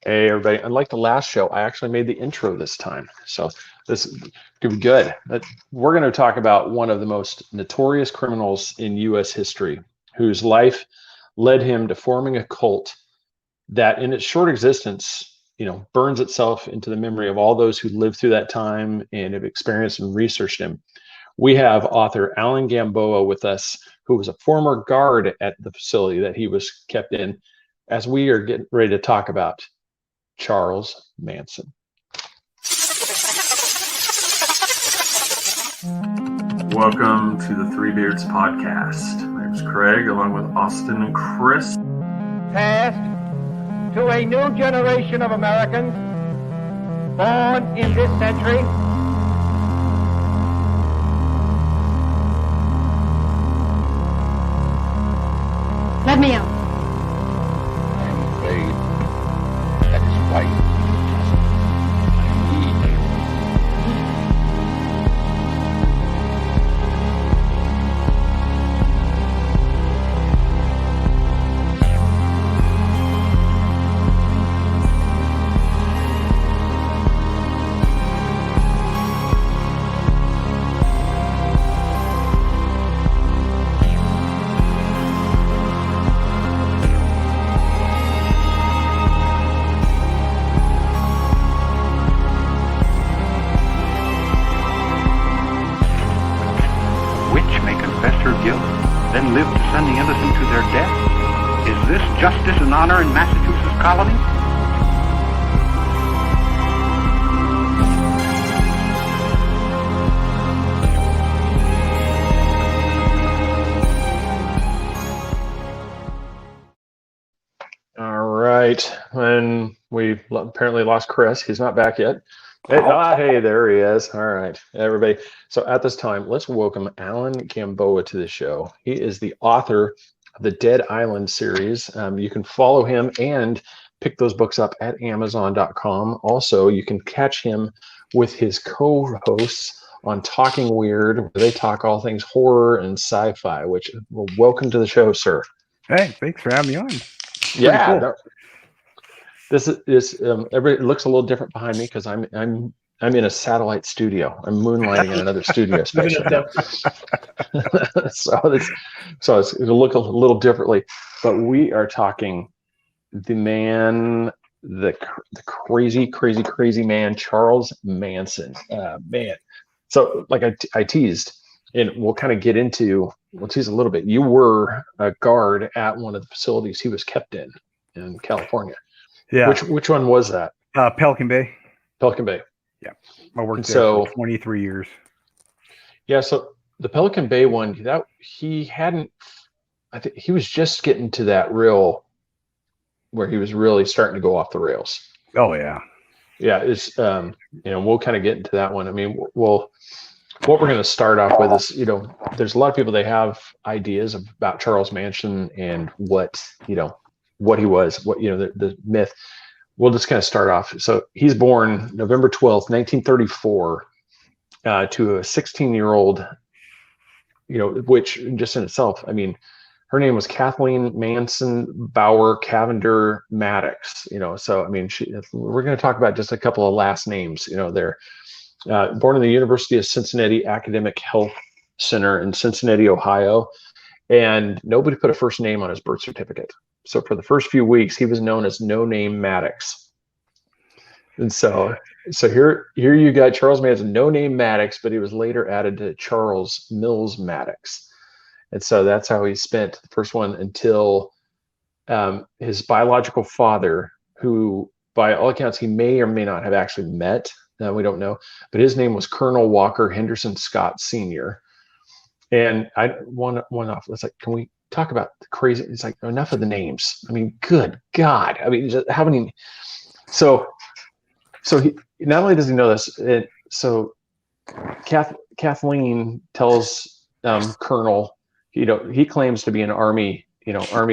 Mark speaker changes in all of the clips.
Speaker 1: Hey, everybody. Unlike the last show, I actually made the intro this time. So this could be good. We're going to talk about one of the most notorious criminals in U.S. history, whose life led him to forming a cult that in its short existence, burns itself into the memory of all those who lived through that time and have experienced and researched him. We have author Alan Gamboa with us, who was a former guard at the facility that he was kept in, as we are getting ready to talk about Charles Manson. Welcome to the Three Beards podcast. My name's Craig, along with Austin and Chris.
Speaker 2: Passed to a new generation of Americans born in this century.
Speaker 3: Let me out.
Speaker 4: I'm afraid that is quite
Speaker 5: then live to send the innocent to their death? Is this justice and honor in Massachusetts colony?
Speaker 1: All right. And we apparently lost Chris. He's not back yet. Hey, there he is. All right, everybody. So at this time, let's welcome Alan Gamboa to the show. He is the author of the Dead Island series. You can follow him and pick those books up at Amazon.com. Also, you can catch him with his co-hosts on Talking Weird, where they talk all things horror and sci-fi, which, well, welcome to the show, sir.
Speaker 6: Hey, thanks for having me on.
Speaker 1: Yeah.
Speaker 6: Cool.
Speaker 1: This everybody looks a little different behind me because I'm in a satellite studio. I'm moonlighting in another studio space right now. so it's going to look a little differently, but we are talking the man, the crazy man, Charles Manson. Man. So like I teased, and we'll tease a little bit. You were a guard at one of the facilities he was kept in California.
Speaker 6: Yeah.
Speaker 1: Which one was that?
Speaker 6: Pelican Bay.
Speaker 1: Pelican Bay.
Speaker 6: Yeah. I worked there for 23 years.
Speaker 1: Yeah. So the Pelican Bay one, I think he was just getting to that where he was really starting to go off the rails.
Speaker 6: Oh yeah.
Speaker 1: Yeah. It's, we'll kind of get into that one. I mean, what we're going to start off with is, there's a lot of people, they have ideas about Charles Manson and what he was, the myth. We'll just kind of start off. So he's born November 12th, 1934, to a 16-year-old, which just in itself, I mean, her name was Kathleen Manson Bauer Cavender Maddox, so, I mean, we're going to talk about just a couple of last names, there. Born in the University of Cincinnati Academic Health Center in Cincinnati, Ohio, and nobody put a first name on his birth certificate. So for the first few weeks, he was known as No Name Maddox. And so here you got Charles Manson, No Name Maddox, but he was later added to Charles Mills Maddox. And so that's how he spent the first one until his biological father, who by all accounts, he may or may not have actually met. We don't know, but his name was Colonel Walker Henderson Scott Sr. And I one off. It's like, can we talk about the crazy? It's like, enough of the names. I mean, good God. I mean, how many? So he not only does he know this, so Kathleen tells Colonel, he claims to be an Army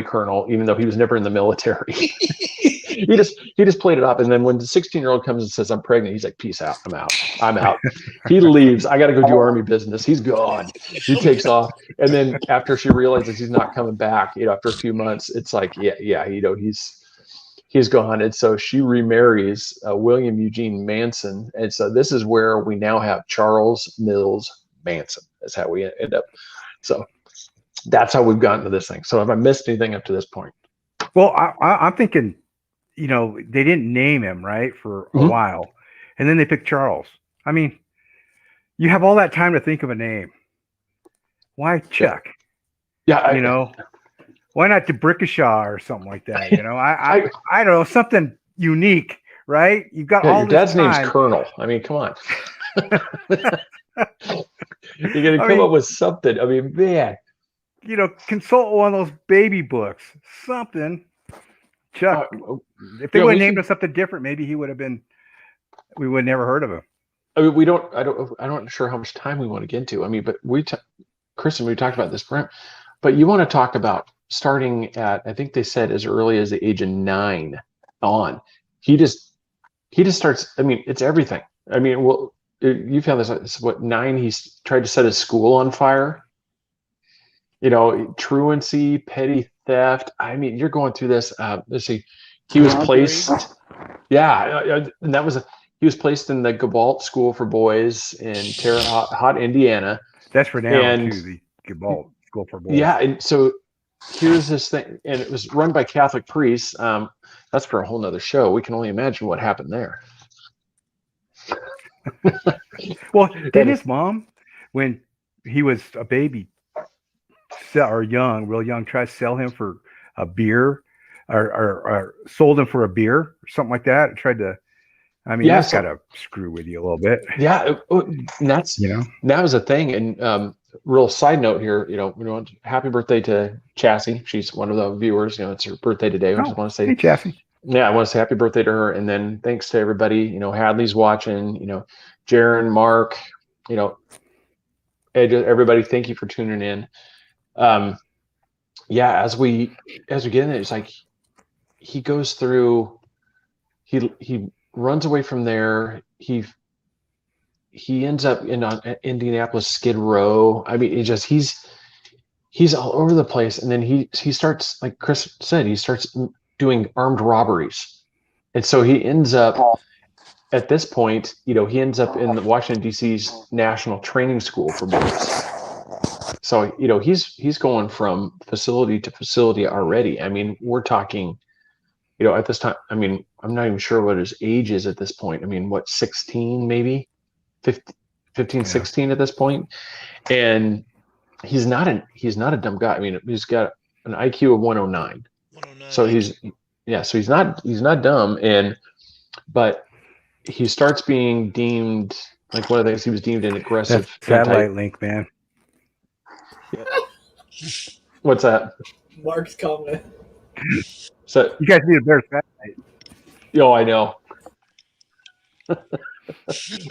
Speaker 1: colonel, even though he was never in the military. he just played it up. And then when the 16-year-old comes and says, I'm pregnant, he's like, peace out. I'm out. He leaves. I got to go do Army business. He's gone. He takes off. And then after she realizes he's not coming back, after a few months, it's like, he's, he's gone, and so she remarries William Eugene Manson, and so this is where we now have Charles Mills Manson. That's how we end up. So that's how we've gotten to this thing. So have I missed anything up to this point?
Speaker 6: Well, I'm thinking, they didn't name him, right, for a while, and then they picked Charles. I mean, you have all that time to think of a name. Why Chuck?
Speaker 1: Yeah,
Speaker 6: why not DeBrickashaw or something like that? I don't know, something unique, right? You've got all
Speaker 1: your
Speaker 6: this
Speaker 1: dad's
Speaker 6: time.
Speaker 1: name's Colonel. I mean, come on. You're gonna come up with something. I mean, man.
Speaker 6: Consult one of those baby books. Something. Chuck. If they would have named him something different, maybe we would have never heard of him.
Speaker 1: I mean, I'm not sure how much time we want to get into. I mean, but Kristen, we talked about this, but you want to talk about starting at, I think they said as early as the age of 9 on. He just starts. I mean, it's everything. I mean, well, you found this. What, 9? He's tried to set his school on fire. Truancy, petty theft. I mean, you're going through this. Let's see. He was placed. Yeah, and he was placed in the Gamboa School for Boys in Terre Haute, Indiana.
Speaker 6: That's for now, too, the Gamboa School for Boys.
Speaker 1: Yeah, and so here's this thing, and it was run by Catholic priests. That's for a whole nother show. We can only imagine what happened there.
Speaker 6: Well, did his mom, when he was a baby, real young, try to sell him for a beer, or sold him for a beer or something like that? Tried to. I mean, that's got to screw with you a little bit.
Speaker 1: Yeah, and that's that was a thing. And real side note here, happy birthday to Chassie. She's one of the viewers. It's her birthday today. I just want to say,
Speaker 6: hey, Chassie.
Speaker 1: Yeah, I want to say happy birthday to her, and then thanks to everybody. Hadley's watching. Jaron, Mark. Everybody, thank you for tuning in. As we get in there, it's like he goes through. He runs away from there. He ends up in Indianapolis Skid Row. I mean, he's all over the place, and then he starts, like Chris said, he starts doing armed robberies, and so he ends up at this point. He ends up in the Washington D.C.'s National Training School for Boys. So he's going from facility to facility already. I mean, we're talking. At this time, I mean, I'm not even sure what his age is at this point. I mean, 16, maybe 15, 16 at this point. And he's not a dumb guy. I mean, he's got an IQ of 109. So he's not dumb. But he starts being deemed, like one of the things, he was deemed an aggressive.
Speaker 6: Satellite link, man.
Speaker 1: Yeah. What's that?
Speaker 7: Mark's comment.
Speaker 1: So
Speaker 6: you guys need a better satellite.
Speaker 1: I know.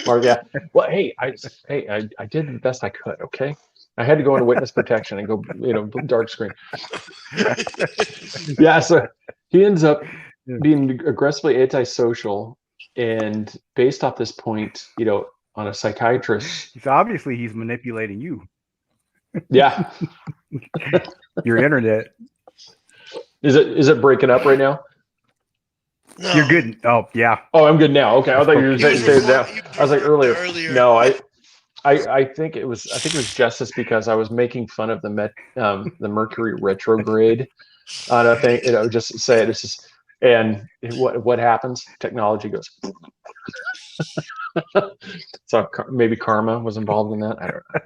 Speaker 1: Mark, yeah. Well, I did the best I could. Okay, I had to go into witness protection and go, dark screen. Yeah. So he ends up being aggressively antisocial, and based off this point, on a psychiatrist.
Speaker 6: He's manipulating you.
Speaker 1: Yeah.
Speaker 6: Your internet.
Speaker 1: Is it breaking up right now?
Speaker 6: No. You're good. Oh, yeah.
Speaker 1: Oh, I'm good now. Okay, I thought you were saying that. I was like earlier. No, I think it was justice because I was making fun of the Mercury retrograde on a thing. Just say it. It's just, and what happens? Technology goes. So maybe karma was involved in that. I don't know.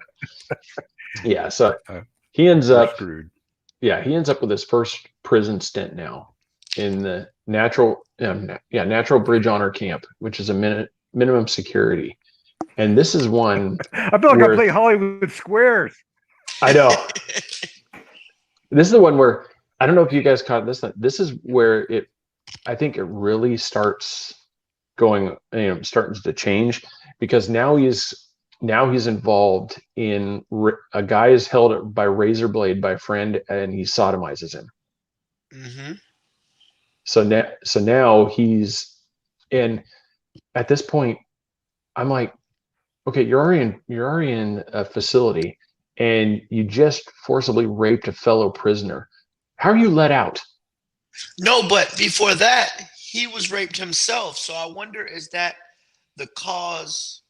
Speaker 1: Yeah. So he ends up screwed. Yeah, he ends up with his first prison stint now in the Natural Bridge Honor Camp, which is a minimum security. And this is one.
Speaker 6: I feel like I'm playing Hollywood Squares.
Speaker 1: I know. This is the one where I don't know if you guys caught this. This is where I think it really starts going, starting to change, because now he's involved in a guy is held by razor blade by a friend, and he sodomizes him.
Speaker 8: Mm-hmm.
Speaker 1: So now he's, and at this point, I'm like, okay, you're already in a facility, and you just forcibly raped a fellow prisoner. How are you let out?
Speaker 7: No, but before that, he was raped himself. So I wonder, is that the cause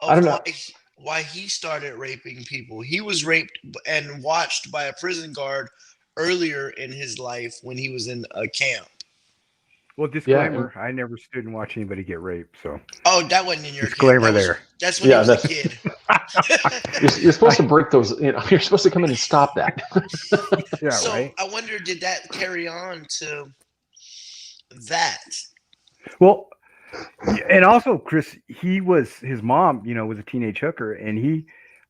Speaker 1: I
Speaker 7: of
Speaker 1: don't know.
Speaker 7: why he started raping people? He was raped and watched by a prison guard earlier in his life when he was in a camp.
Speaker 6: Well,
Speaker 1: Yeah,
Speaker 6: disclaimer: I never stood and watched anybody get raped. So
Speaker 7: Oh, that wasn't in your camp.
Speaker 6: disclaimer there.
Speaker 7: That's when he
Speaker 1: yeah.
Speaker 7: was a
Speaker 1: That's
Speaker 7: kid.
Speaker 1: you're supposed to break those. You're supposed to come in and stop that.
Speaker 6: Yeah,
Speaker 7: So
Speaker 6: right.
Speaker 7: I wonder, did that carry on to that?
Speaker 6: Well, and also Chris, his mom, was a teenage hooker, and he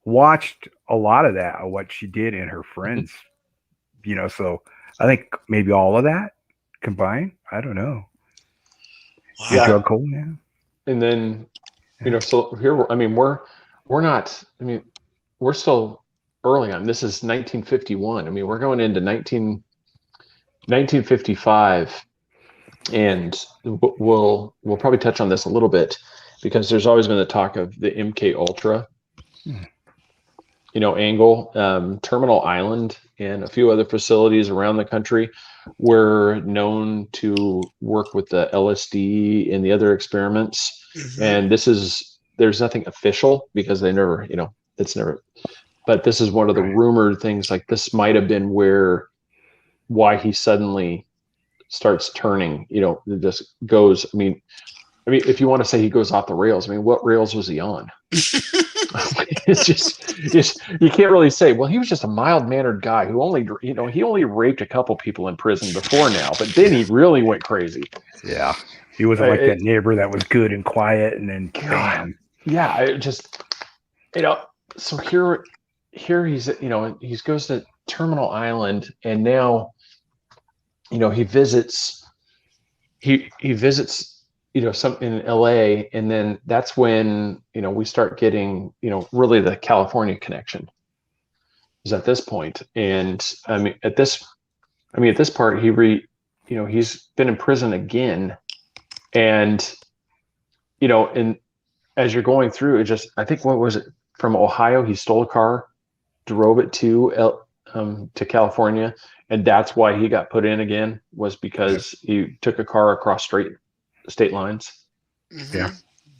Speaker 6: watched a lot of that, of what she did and her friends. So I think maybe all of that combined. I don't know.
Speaker 7: Wow.
Speaker 6: The drug hole, yeah.
Speaker 1: And then, so here we're not. I mean, we're still early on. This is 1951. I mean, we're going into 1955, and we'll probably touch on this a little bit because there's always been the talk of the MK Ultra, angle. Terminal Island and a few other facilities around the country were known to work with the LSD and the other experiments.
Speaker 7: Mhm.
Speaker 1: And there's nothing official because they never, it's never, but this is one of the rumored things. Like, this might have been why he suddenly starts turning, it just goes. I mean, if you want to say he goes off the rails, I mean, what rails was he on? It's just you can't really say. Well, he was just a mild-mannered guy who he only raped a couple people in prison before now, but then he really went crazy.
Speaker 6: Yeah, he wasn't like that neighbor that was good and quiet, and then bam.
Speaker 1: Yeah, it just So here he's he goes to Terminal Island, and now he visits some in LA, and then that's when we start getting really the California connection is at this point. And at this part he's been in prison again, and and as you're going through it, I think, what was it, from Ohio, he stole a car, drove it to California, and that's why he got put in again, was because he took a car across state lines.
Speaker 7: Mm-hmm.
Speaker 6: Yeah,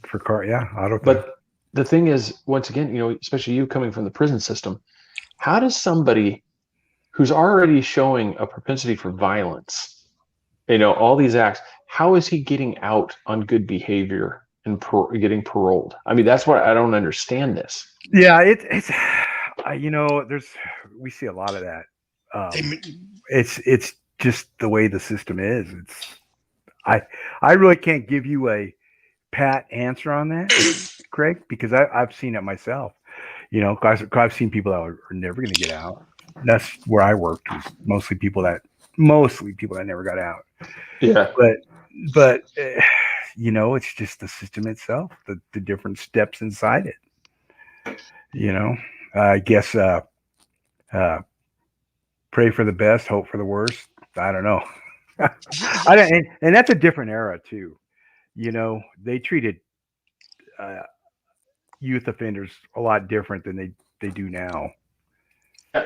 Speaker 6: for car, yeah, auto.
Speaker 1: But the thing is, once again, especially you coming from the prison system, how does somebody who's already showing a propensity for violence, all these acts, how is he getting out on good behavior and getting paroled? I mean, that's what I don't understand this.
Speaker 6: Yeah, it's we see a lot of that. It's just the way the system is. I really can't give you a pat answer on that, Craig, because I've seen it myself. Guys, I've seen people that are never going to get out. That's where I worked, was mostly people that never got out.
Speaker 1: Yeah,
Speaker 6: but it's just the system itself, the different steps inside it. I guess pray for the best, hope for the worst. I don't know. And that's a different era too. They treated youth offenders a lot different than they do now.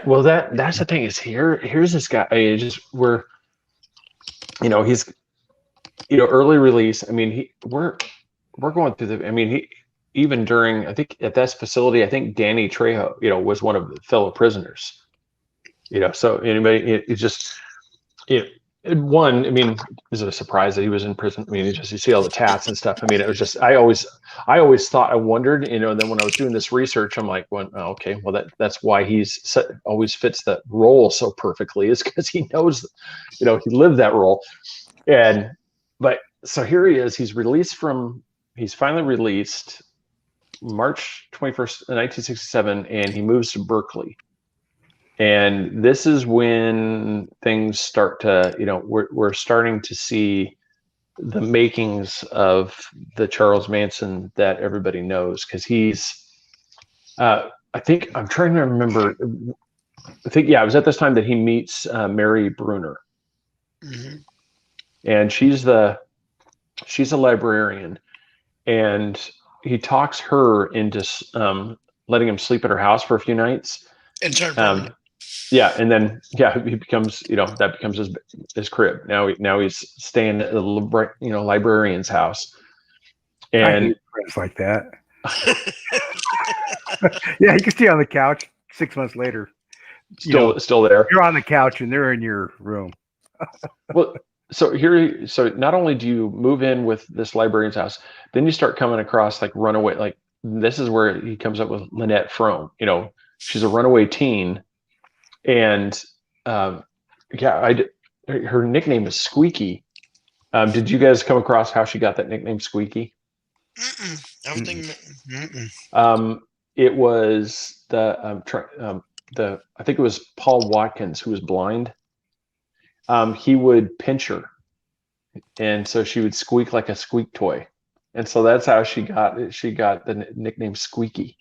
Speaker 1: Well, that's the thing is, here's this guy. He's early release. I mean, we're going through he even during, I think at that facility, I think Danny Trejo, was one of the fellow prisoners. So anybody, one, is it a surprise that he was in prison? You see all the tats and stuff. It was just, I always thought, I wondered, then when I was doing this research, I'm like, well, okay, well, that's why always fits that role so perfectly, is because he knows, he lived that role. But so here he is, he's finally released March 21st, 1967, and he moves to Berkeley. And this is when things start to, we're starting to see the makings of the Charles Manson that everybody knows, because he's, I think, I'm trying to remember, it was at this time that he meets Mary Bruner.
Speaker 7: Mm-hmm.
Speaker 1: And she's a librarian, and he talks her into letting him sleep at her house for a few nights.
Speaker 7: And turn permanent.
Speaker 1: Yeah, and then he becomes, that becomes his crib. Now he's staying at the librarian's house,
Speaker 6: I
Speaker 1: and
Speaker 6: hate friends like that. Yeah, you can stay on the couch 6 months later.
Speaker 1: still there.
Speaker 6: You're on the couch and they're in your room.
Speaker 1: Well, so not only do you move in with this librarian's house, then you start coming across like runaway. Like this is where he comes up with Lynette Frome. She's a runaway teen, and her nickname is Squeaky. Did you guys come across how she got that nickname, Squeaky? It was I think it was Paul Watkins, who was blind. He would pinch her, and so she would squeak like a squeak toy, and so that's how she got the nickname Squeaky.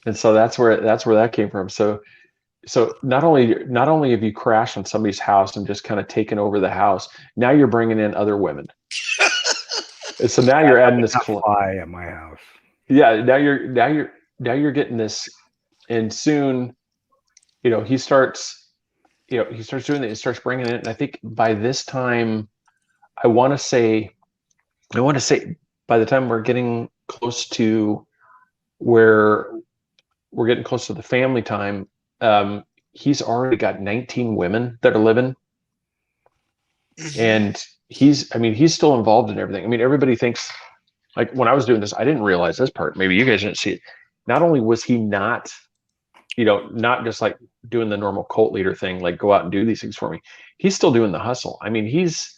Speaker 1: And so that's where that came from. So not only have you crashed on somebody's house and just kind of taken over the house, now you're bringing in other women. And so now you're adding this
Speaker 6: fly at my house.
Speaker 1: Yeah, now you're getting this, and soon, he starts doing it. He starts bringing it. And I think by this time, I want to say, by the time we're getting close to the family time, he's already got 19 women that are living, and he's still involved in everything. I mean, everybody thinks, like, when I was doing this, I didn't realize this part. Maybe you guys didn't see it. Not only was he not just like doing the normal cult leader thing, like go out and do these things for me, he's still doing the hustle. I mean, he's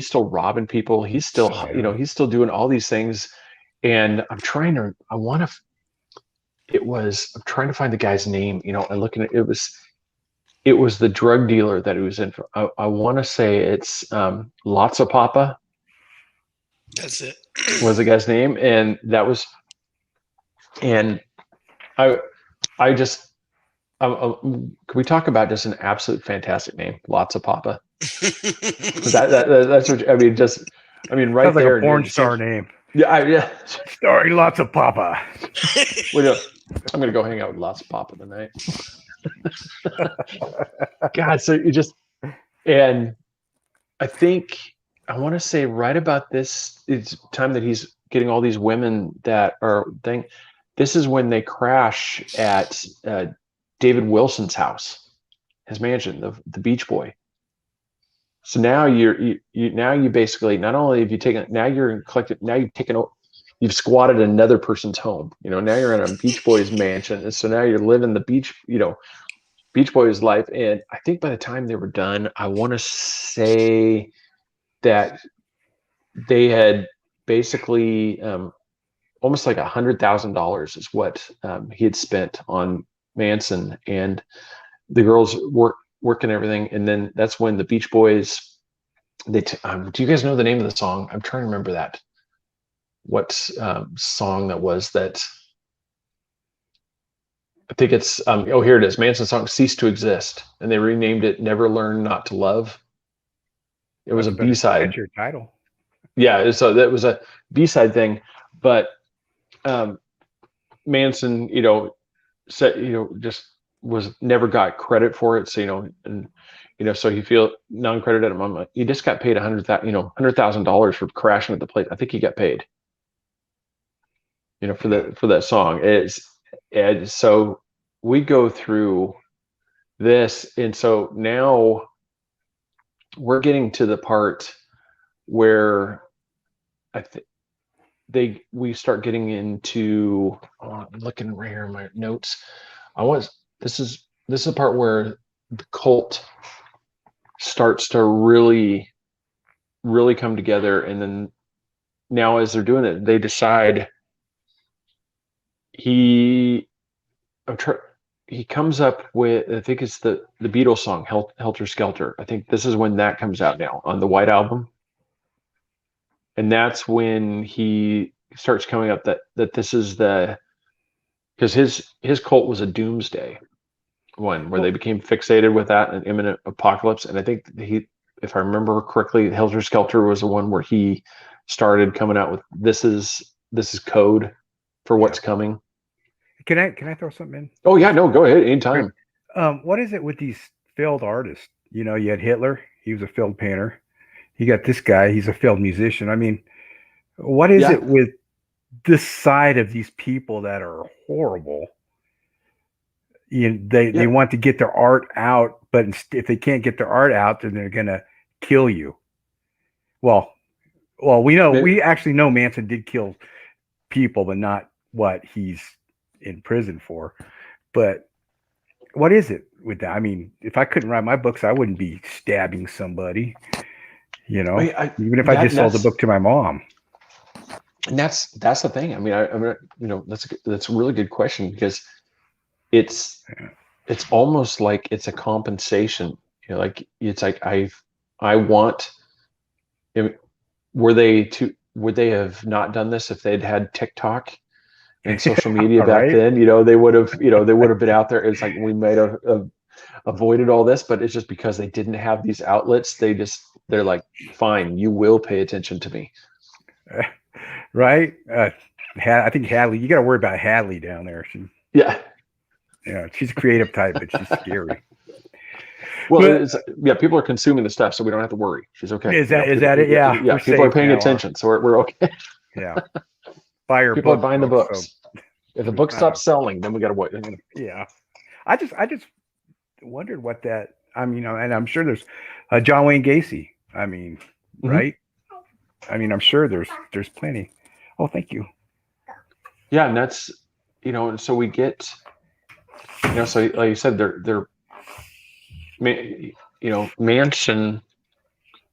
Speaker 1: still robbing people. He's still, he's still doing all these things. And I'm trying to find the guy's name, and looking at it was the drug dealer that he was in. I want to say it's Lots of Papa.
Speaker 7: That's it.
Speaker 1: Was the guy's name, and can we talk about just an absolute fantastic name, Lots of Papa? That's what right
Speaker 6: Sounds like
Speaker 1: there.
Speaker 6: A porn star name.
Speaker 1: Yeah.
Speaker 6: Starring Lots of Papa.
Speaker 1: I'm gonna go hang out with Lots of Papa tonight. God, so and I think I want to say right about this time that he's getting all these women that are thing. This is when they crash at David Wilson's house, his mansion, the Beach Boy. So now you basically, not only have you taken, now you're collected, now you've squatted another person's home. Now you're in a Beach Boys mansion, and so now you're living the Beach Boys life. And I think by the time they were done, I want to say that they had basically almost like $100,000 is what he had spent on Manson, and the girls working everything. And then that's when the Beach Boys, do you guys know the name of the song? I'm trying to remember that. What song that was that? I think it's here it is. Manson's song "Cease to Exist," and they renamed it "Never Learn Not to Love." It was a B-side.
Speaker 6: That's your title.
Speaker 1: Yeah, so that was a B-side thing, but Manson, said, just never got credit for it. So, so you feel non-credited. I'm like, you just got paid $100,000 for crashing at the place. I think he got paid, for that song. And so we go through this, and so now we're getting to the part where we start getting into. I'm looking right here in my notes. This is the part where the cult starts to really, really come together, and then now as they're doing it, they decide. He comes up with, I think it's the Beatles song Helter Skelter. I think this is when that comes out now on the White Album. And that's when he starts coming up that this is because his cult was a doomsday one where they became fixated with that and imminent apocalypse. And I think if I remember correctly, Helter Skelter was the one where he started coming out with this is code for what's coming.
Speaker 6: Can I throw something in?
Speaker 1: Oh yeah, no, go ahead anytime.
Speaker 6: What is it with these failed artists? You know, you had Hitler. He was a failed painter. You got this guy. He's a failed musician. I mean, what is
Speaker 1: Yeah.
Speaker 6: it with this side of these people that are horrible? They want to get their art out, but if they can't get their art out, then they're gonna kill you. Well, we actually know Manson did kill people, but not what he's in prison for. But what is it with that? I mean, if I couldn't write my books, I wouldn't be stabbing somebody. You know, even if I just sold the book to my mom.
Speaker 1: And that's the thing. I mean, that's a really good question, because it's almost like it's a compensation. You know, like it's like I want. Would they have not done this if they'd had TikTok and social media back
Speaker 6: Right?
Speaker 1: then? They would have been out there. It's like we might have avoided all this, but it's just because they didn't have these outlets. They're like, fine, you will pay attention to me.
Speaker 6: Right? I think Hadley. You got to worry about Hadley down there.
Speaker 1: Yeah,
Speaker 6: she's a creative type, but she's scary.
Speaker 1: Well, people are consuming the stuff, so we don't have to worry. She's okay.
Speaker 6: Is that it? Yeah.
Speaker 1: Yeah, people are paying attention, so we're okay.
Speaker 6: Yeah. Buy her
Speaker 1: people are
Speaker 6: book,
Speaker 1: buying the
Speaker 6: folks,
Speaker 1: books. So. If the book stops selling, then we got to wait.
Speaker 6: Yeah. I just wondered what that. I mean, and I'm sure there's John Wayne Gacy. I mean, right? I mean, I'm sure there's plenty. Oh, thank you.
Speaker 1: Yeah, and that's so we get so like you said, they're Manson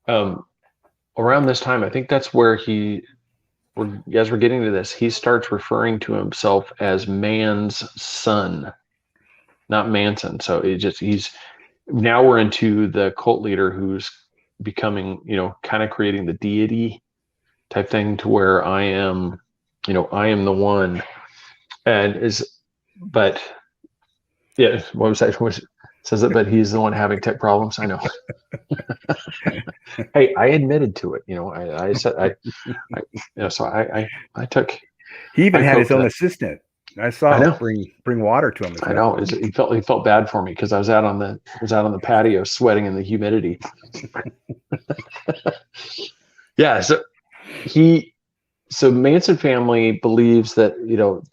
Speaker 1: around this time, I think that's where as we're getting to this, he starts referring to himself as man's son, not Manson. So now we're into the cult leader who's becoming, kind of creating the deity type thing, to where I am the one. But yeah, what was that? Says it, but he's the one having tech problems. I know. Hey, I admitted to it. I said so I took.
Speaker 6: He even had his own assistant. I saw him bring water to him.
Speaker 1: I know. He felt bad for me because I was out on the patio sweating in the humidity. Yeah. So Manson family believes that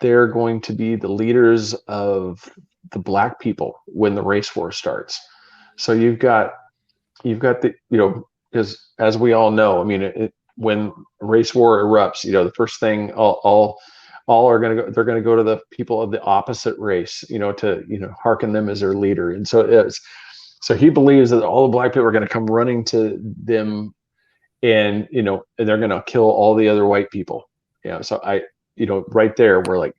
Speaker 1: they're going to be the leaders of the black people when the race war starts. So you've got the because as we all know, I mean, when race war erupts, the first thing all are going to go, they're going to go to the people of the opposite race, to hearken them as their leader. And so he believes that all the black people are going to come running to them, and and they're going to kill all the other white people. So right there we're like,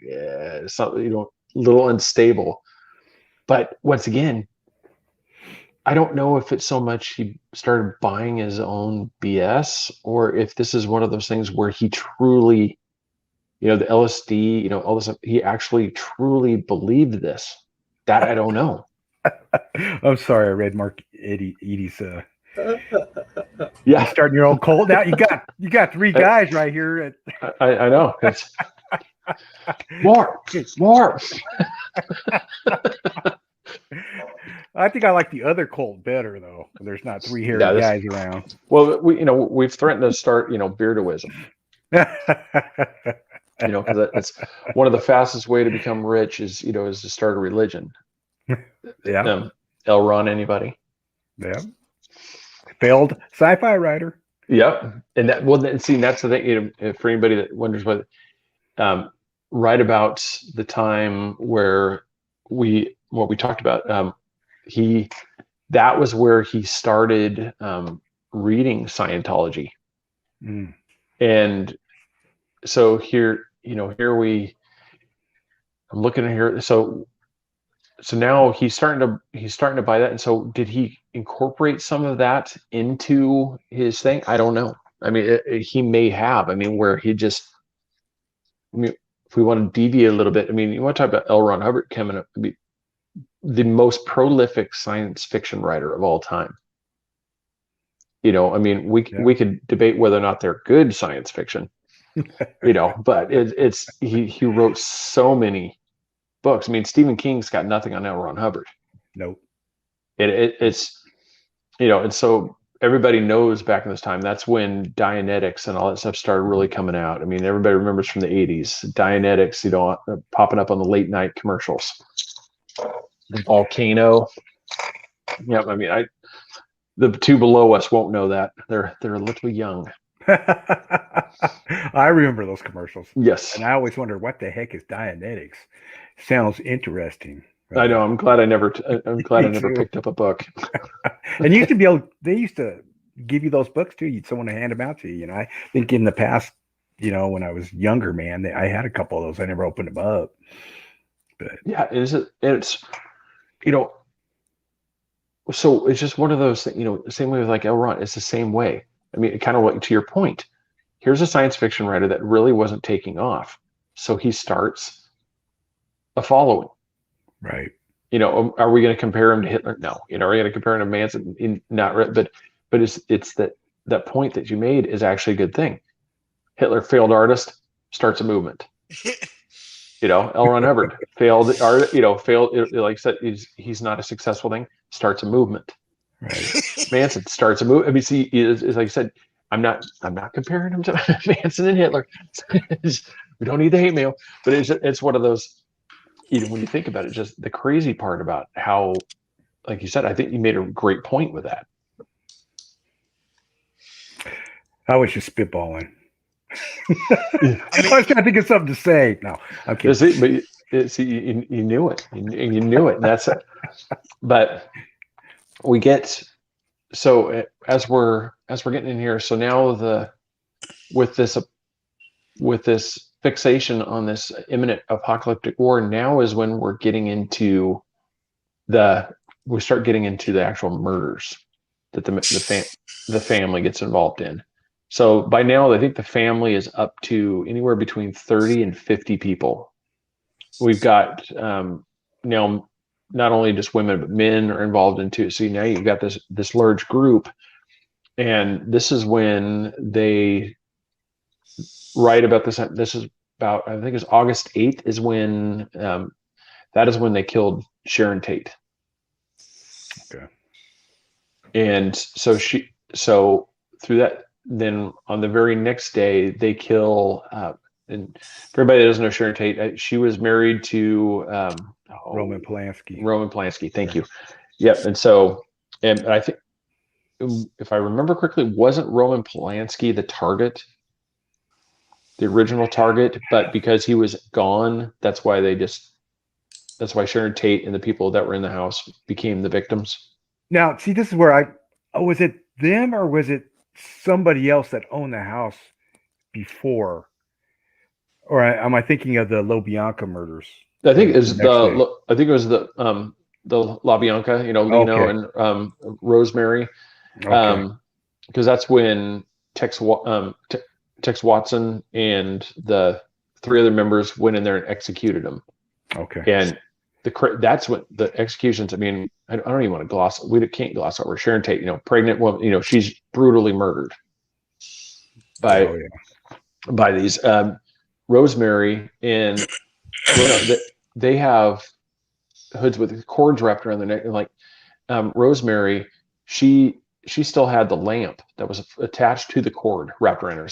Speaker 1: something little unstable. But once again, I don't know if it's so much he started buying his own BS, or if this is one of those things where he truly, the LSD, all this stuff, he actually truly believed this. That I don't know.
Speaker 6: I'm sorry, I read Mark Edie's.
Speaker 1: Yeah,
Speaker 6: starting your own cult now. You got three guys right here.
Speaker 1: I know. It's more.
Speaker 6: I think I like the other cult better, though. There's not three hairy guys around.
Speaker 1: Well, we've threatened to start, beardoism. Because that's one of the fastest way to become rich is to start a religion.
Speaker 6: Yeah.
Speaker 1: L. Ron, anybody?
Speaker 6: Yeah. Failed sci-fi writer.
Speaker 1: Yep. And that's the thing. For anybody that wonders what, right about the time where we talked about, that was where he started reading Scientology. And so here I'm looking at here. So now he's starting to buy that. And so did he incorporate some of that into his thing? I don't know. I mean, he may have. I mean, where he just. I mean, if we want to deviate a little bit, I mean, you want to talk about L. Ron Hubbard coming up, the most prolific science fiction writer of all time. I mean, we could debate whether or not they're good science fiction, but he wrote so many books. I mean, Stephen King's got nothing on L. Ron Hubbard.
Speaker 6: Nope.
Speaker 1: It's and so everybody knows back in this time, that's when Dianetics and all that stuff started really coming out. I mean, everybody remembers from the 80s, Dianetics, popping up on the late night commercials. Volcano. Yeah, I mean, the two below us won't know that. They're a little young.
Speaker 6: I remember those commercials.
Speaker 1: Yes.
Speaker 6: And I always wonder, what the heck is Dianetics? Sounds interesting.
Speaker 1: I know. I'm glad I never picked up a book.
Speaker 6: And they used to give you those books too. Someone to hand them out to you. I think in the past, when I was younger, man, I had a couple of those. I never opened them up. But
Speaker 1: yeah, it's so it's just one of those things, same way with like L. Ron. It's the same way. I mean, kind of like to your point. Here's a science fiction writer that really wasn't taking off, so he starts a following.
Speaker 6: Right.
Speaker 1: Are we going to compare him to Hitler? No. Are we going to compare him to Manson? Not. But it's that point that you made is actually a good thing. Hitler, failed artist, starts a movement. L. Ron Hubbard, failed art. Failed. Like I said, he's not a successful thing. Starts a movement.
Speaker 6: Right.
Speaker 1: Manson starts a movement. I mean, see, is like I said, I'm not comparing him to Manson and Hitler. We don't need the hate mail, but it's one of those. When you think about it, just the crazy part about how, like you said, I think you made a great point with that.
Speaker 6: I was just spitballing. I was trying to think of something to say. No, I'm kidding.
Speaker 1: You knew it. You knew it. And that's it. But we get so as we're getting in here. So now with this fixation on this imminent apocalyptic war, now is when we're getting into we start getting into the actual murders that the family gets involved in. So by now, I think the family is up to anywhere between 30 and 50 people. We've got now not only just women, but men are involved in too. So now you've got this large group, and this is when they write about this. This is about, I think it's August 8th is when that is when they killed Sharon Tate.
Speaker 6: Okay.
Speaker 1: And so through that, then on the very next day they kill and for everybody that doesn't know Sharon Tate, she was married to
Speaker 6: Roman
Speaker 1: Polanski. Thank you. Yep. And I think, if I remember correctly, wasn't Roman Polanski the target, the original target, but because he was gone, that's why Sharon Tate and the people that were in the house became the victims.
Speaker 6: Now, see, this is where was it them or was it somebody else that owned the house before? Or am I thinking of the LaBianca murders?
Speaker 1: I think it was the LaBianca, Lino
Speaker 6: Okay.
Speaker 1: and Rosemary,
Speaker 6: Okay.
Speaker 1: because that's when Tex Watson and the three other members went in there and executed him.
Speaker 6: Okay.
Speaker 1: And that's what the executions. I mean, I don't even want to gloss. We can't gloss over Sharon Tate. Pregnant woman. She's brutally murdered by these Rosemary, and they have hoods with cords wrapped around their neck. And like Rosemary, she still had the lamp that was attached to the cord wrapped around her.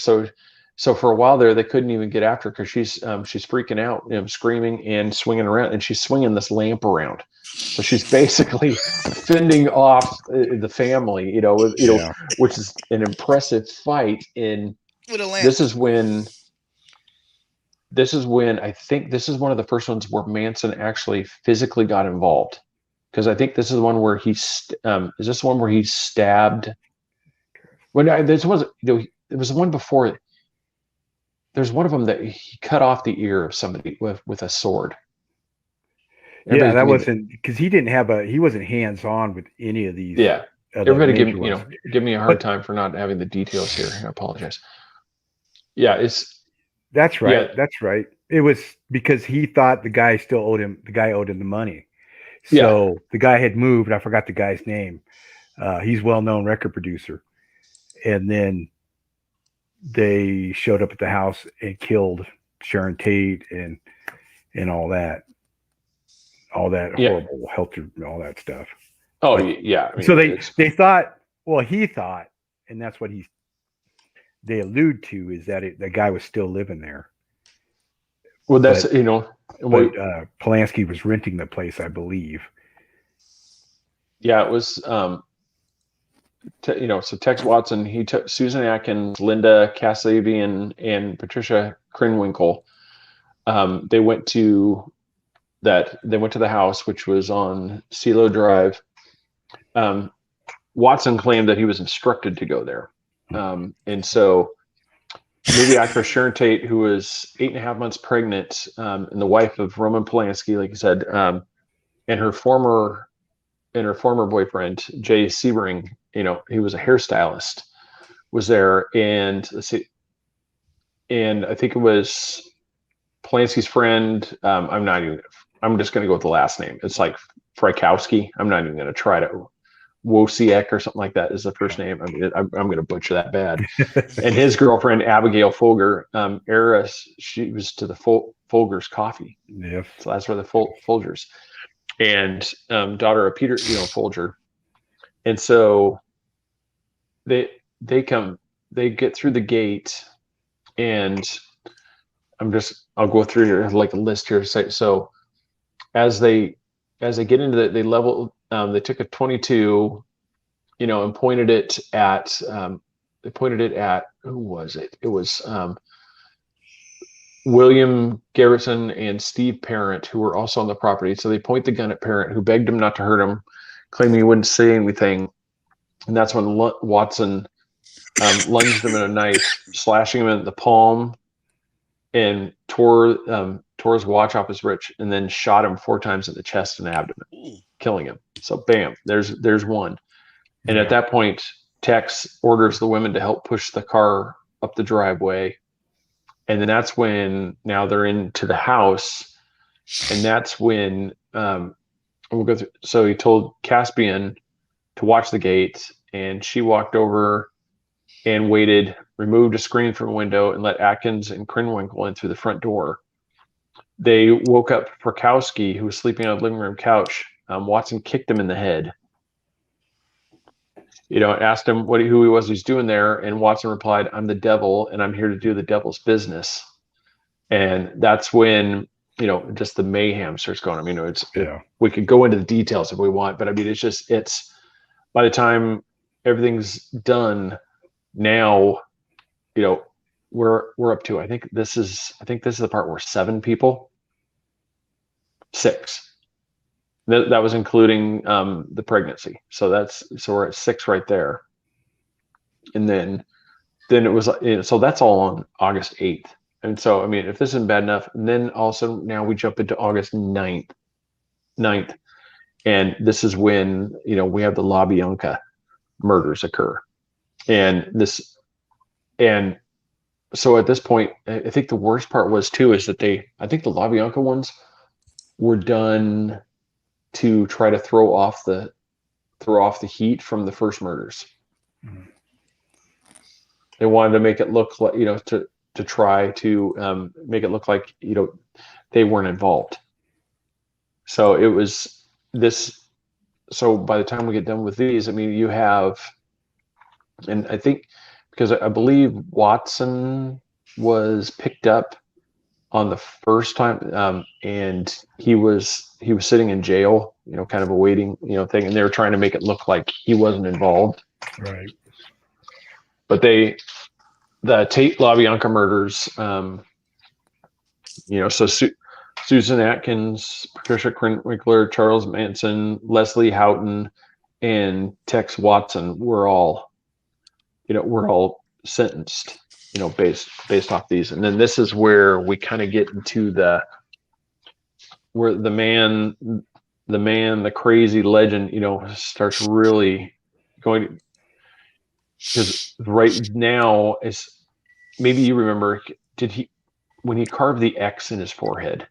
Speaker 1: So for a while there, they couldn't even get after her because she's freaking out, screaming and swinging around, and she's swinging this lamp around. So she's basically fending off the family, which is an impressive fight. And
Speaker 7: with a lamp.
Speaker 1: This is when I think this is one of the first ones where Manson actually physically got involved, because I think this is the one where he is this the one where he stabbed? Well, no, there was one before. There's one of them that he cut off the ear of somebody with a sword.
Speaker 6: Yeah, that wasn't because he wasn't hands on with any of these.
Speaker 1: Yeah, everybody give me a hard time for not having the details here. I apologize. Yeah,
Speaker 6: that's right.
Speaker 1: Yeah.
Speaker 6: That's right. It was because he thought the guy owed him the money. So the guy had moved. I forgot the guy's name. He's a well-known record producer. And then they showed up at the house and killed Sharon Tate and all that. all that
Speaker 1: Yeah.
Speaker 6: horrible helter, all that stuff.
Speaker 1: Oh
Speaker 6: But-
Speaker 1: yeah. I mean,
Speaker 6: So
Speaker 1: it's-
Speaker 6: they thought, well, he thought, and that's what they allude to, is that the guy was still living there.
Speaker 1: well, that's
Speaker 6: but-
Speaker 1: you know,
Speaker 6: But Polanski was renting the place, I believe.
Speaker 1: yeah, it was. So Tex Watson, he took Susan Atkins, Linda Kasabian, and Patricia Krenwinkel. They went to the house, which was on CeeLo Drive. Watson claimed that he was instructed to go there. And so movie actress Sharon Tate, who was 8.5 months pregnant, and the wife of Roman Polanski, like you said, and her former boyfriend, Jay Sebring, he was a hairstylist, was there. And let's see, and I think it was Polanski's friend. I'm just going to go with the last name. It's like Frykowski. I'm not even going to try to. Wosiek or something like that is the first name. I mean, I'm going to butcher that bad. And his girlfriend, Abigail Folger, heiress, she was to the Folger's Coffee.
Speaker 6: Yes.
Speaker 1: So that's where the Folgers. And daughter of Peter, Folger. And so they get through the gate, and I'll go through here like a list here. So as they get into they level, they took a .22, and pointed it at who was it? It was William Garrison and Steve Parent, who were also on the property. So they point the gun at Parent, who begged him not to hurt him, claiming he wouldn't say anything. And that's when Watson lunged him in a knife, slashing him in the palm, and tore his watch off his wrist, and then shot him 4 times in the chest and abdomen, killing him. So bam, there's one. And at that point, Tex orders the women to help push the car up the driveway. And then that's when now they're into the house. And that's when we'll go through. So he told Caspian to watch the gate, and she walked over and waited, removed a screen from a window, and let Atkins and Krenwinkel in through the front door. They woke up Frykowski, who was sleeping on a living room couch. Watson kicked him in the head. Asked him who he was he's doing there, and Watson replied, "I'm the devil, and I'm here to do the devil's business." And that's when just the mayhem starts going. I mean, we could go into the details if we want, but I mean, it's by the time everything's done now, we're up to, I think this is the part where 7 people, 6. That was including the pregnancy. So we're at 6 right there. And then it was, so that's all on August 8th. And so, I mean, if this isn't bad enough, and then also now we jump into August 9th. And this is when, we have the La Bianca murders occur. And so at this point, I think the worst part was too, is that I think the La Bianca ones were done to try to throw off the heat from the first murders. Mm-hmm. They wanted to make it look like, to try to make it look like, they weren't involved. So it was this. So by the time we get done with these, I mean, you have, and I think, because I believe Watson was picked up on the first time, and he was sitting in jail, kind of awaiting, thing, and they were trying to make it look like he wasn't involved.
Speaker 6: Right.
Speaker 1: But the Tate LaBianca murders, so Susan Atkins, Patricia Krenwinkel, Charles Manson, Leslie Houghton, and Tex Watson were all sentenced, based off these. And then this is where we kind of get into where the man, the crazy legend, starts really going, because right now, is, maybe you remember, when he carved the X in his forehead,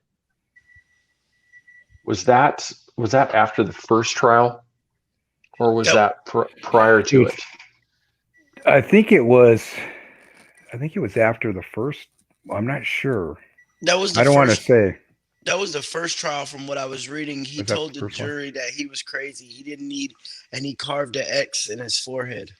Speaker 1: was that after the first trial, or was that prior to it?
Speaker 6: I think it was after the first. I'm not sure.
Speaker 7: That was.
Speaker 6: I don't want to say.
Speaker 7: That was the first trial from what I was reading. He
Speaker 6: Was that
Speaker 7: told
Speaker 6: the
Speaker 7: the
Speaker 6: first one?
Speaker 7: jury that he was crazy. He didn't need, and he carved an X in his forehead.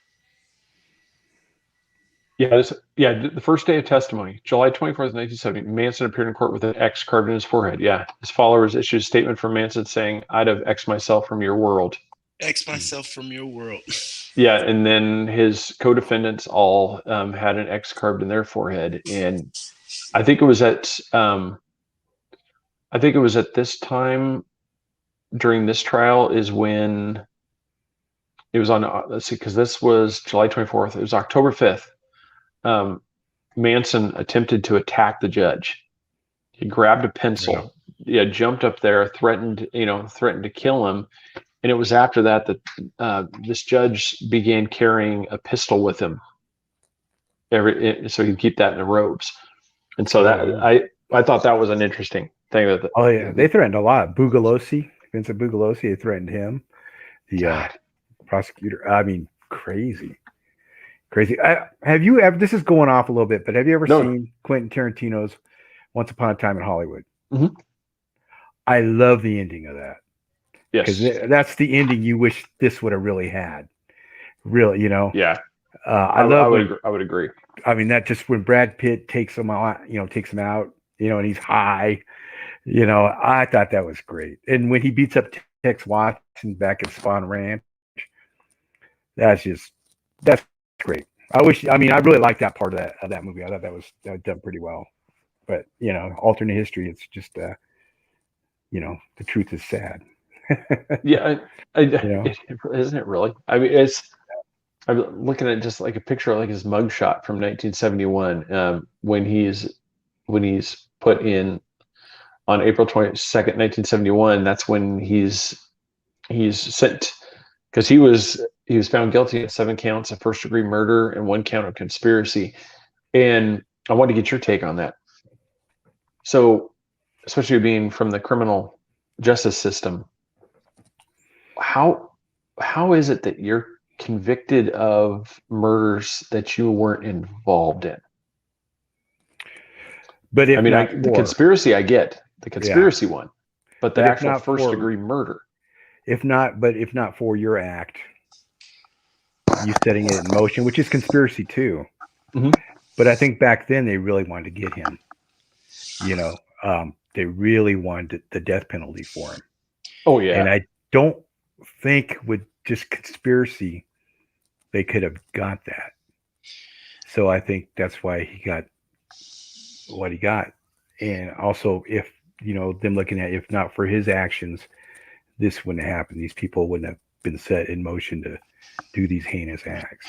Speaker 1: Yeah, the first day of testimony, July 24th, 1970, Manson appeared in court with an X carved in his forehead. Yeah. His followers issued a statement from Manson saying, "I'd have X myself from your world."
Speaker 7: X myself from your world.
Speaker 1: Yeah, and then his co-defendants all had an X carved in their forehead, and I think it was at this time during this trial is when it was on. Let's see, because this was July 24th. It was October 5th. Manson attempted to attack the judge. He grabbed a pencil, jumped up there, threatened to kill him. And it was after that this judge began carrying a pistol with him, so he'd keep that in the robes. And so I thought that was an interesting thing.
Speaker 6: They threatened a lot. Vincent Bugalosi, they threatened him. The prosecutor. I mean, crazy. Have you ever? This is going off a little bit, but have you ever seen Quentin Tarantino's Once Upon a Time in Hollywood?
Speaker 1: Mm-hmm.
Speaker 6: I love the ending of that.
Speaker 1: Yes,
Speaker 6: because that's the ending you wish this would have really had. Really,
Speaker 1: Yeah,
Speaker 6: I
Speaker 1: would agree.
Speaker 6: I mean, that just when Brad Pitt takes him out, and he's high. I thought that was great. And when he beats up Tex Watson back at Spawn Ranch, that's great. I really liked that part of that movie. I thought that was done pretty well. But alternate history, it's just the truth is sad.
Speaker 1: Yeah, isn't it really? I mean, I'm looking at just like a picture of like his mugshot from 1971 when he's put in on April 22nd, 1971. That's when he's sent, because he was found guilty of 7 counts of first-degree murder and 1 count of conspiracy. And I wanted to get your take on that. So, especially being from the criminal justice system, how is it that you're convicted of murders that you weren't involved in?
Speaker 6: But
Speaker 1: the conspiracy, I get the conspiracy one, but the actual first-degree murder.
Speaker 6: If not for your act, you setting it in motion, which is conspiracy too.
Speaker 1: Mm-hmm.
Speaker 6: But I think back then they really wanted to get him. They really wanted the death penalty for him.
Speaker 1: Oh yeah,
Speaker 6: and I don't think with just conspiracy they could have got that. So I think that's why he got what he got. And also, if them looking at, if not for his actions, this wouldn't have happened. These people wouldn't have been set in motion to do these heinous acts.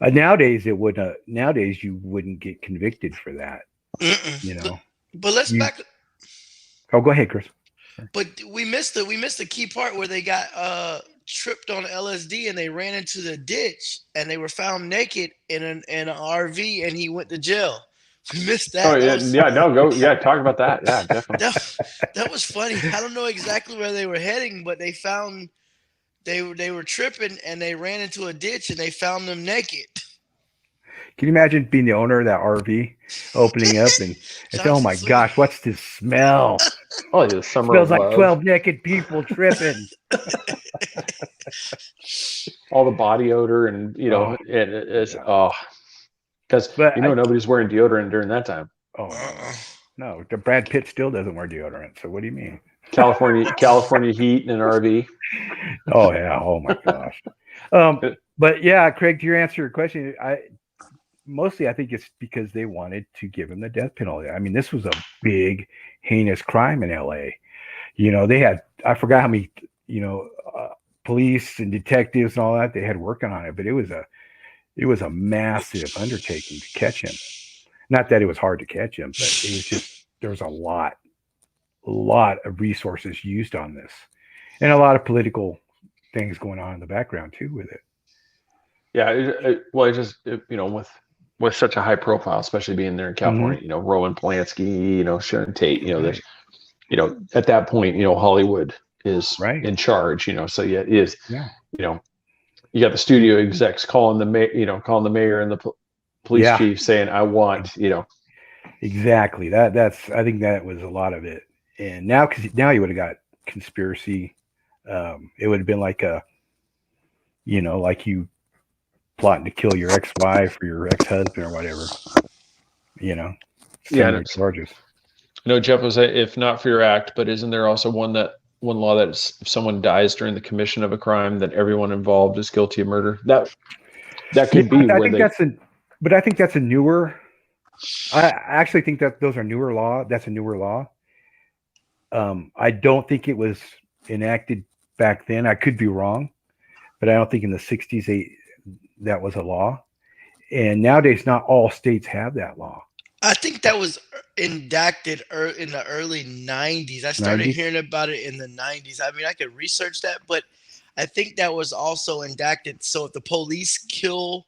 Speaker 6: Nowadays it wouldn't. Nowadays you wouldn't get convicted for that.
Speaker 7: But let's back.
Speaker 6: Oh, go ahead, Chris.
Speaker 7: But we missed the key part where they got tripped on LSD and they ran into the ditch and they were found naked in an RV and he went to jail. We missed that.
Speaker 1: Oh yeah, talk about that. Yeah, definitely.
Speaker 7: That was funny. I don't know exactly where they were heading, but they found they were tripping and they ran into a ditch and they found them naked.
Speaker 6: Can you imagine being the owner of that RV, opening up and oh my gosh, what's this smell?
Speaker 1: Oh, the summer
Speaker 6: smells like 12 naked people tripping.
Speaker 1: All the body odor and it's because nobody's wearing deodorant during that time.
Speaker 6: Oh no, the Brad Pitt still doesn't wear deodorant. So what do you mean?
Speaker 1: California heat in an RV.
Speaker 6: Oh yeah. Oh my gosh. But yeah, Craig, to answer your question, I think it's because they wanted to give him the death penalty. I mean, this was a big, heinous crime in LA. They had, I forgot how many, police and detectives and all that they had working on it, but it was a massive undertaking to catch him. Not that it was hard to catch him, but it was just, there was a lot of resources used on this and a lot of political things going on in the background too with it.
Speaker 1: Yeah. With such a high profile, especially being there in California, Roman Polanski, Sharon Tate, there's, at that point, Hollywood is in charge, so yeah, it is, you got the studio execs calling the mayor and the police chief saying, I want,
Speaker 6: Exactly. I think that was a lot of it. And now, because now you would have got conspiracy. It would have been like like you plotting to kill your ex-wife or your ex-husband or whatever. Similar charges.
Speaker 1: No, Jeff was if not for your act, but isn't there also one law that if someone dies during the commission of a crime, that everyone involved is guilty of murder? That could be where
Speaker 6: but I think that's a newer. I actually think that those are newer law. That's a newer law. I don't think it was enacted back then. I could be wrong, but I don't think in the 60s that was a law. And nowadays, not all states have that law.
Speaker 7: I think that was enacted in the early 90s. I started hearing about it in the 90s. I mean, I could research that, but I think that was also enacted. So if the police kill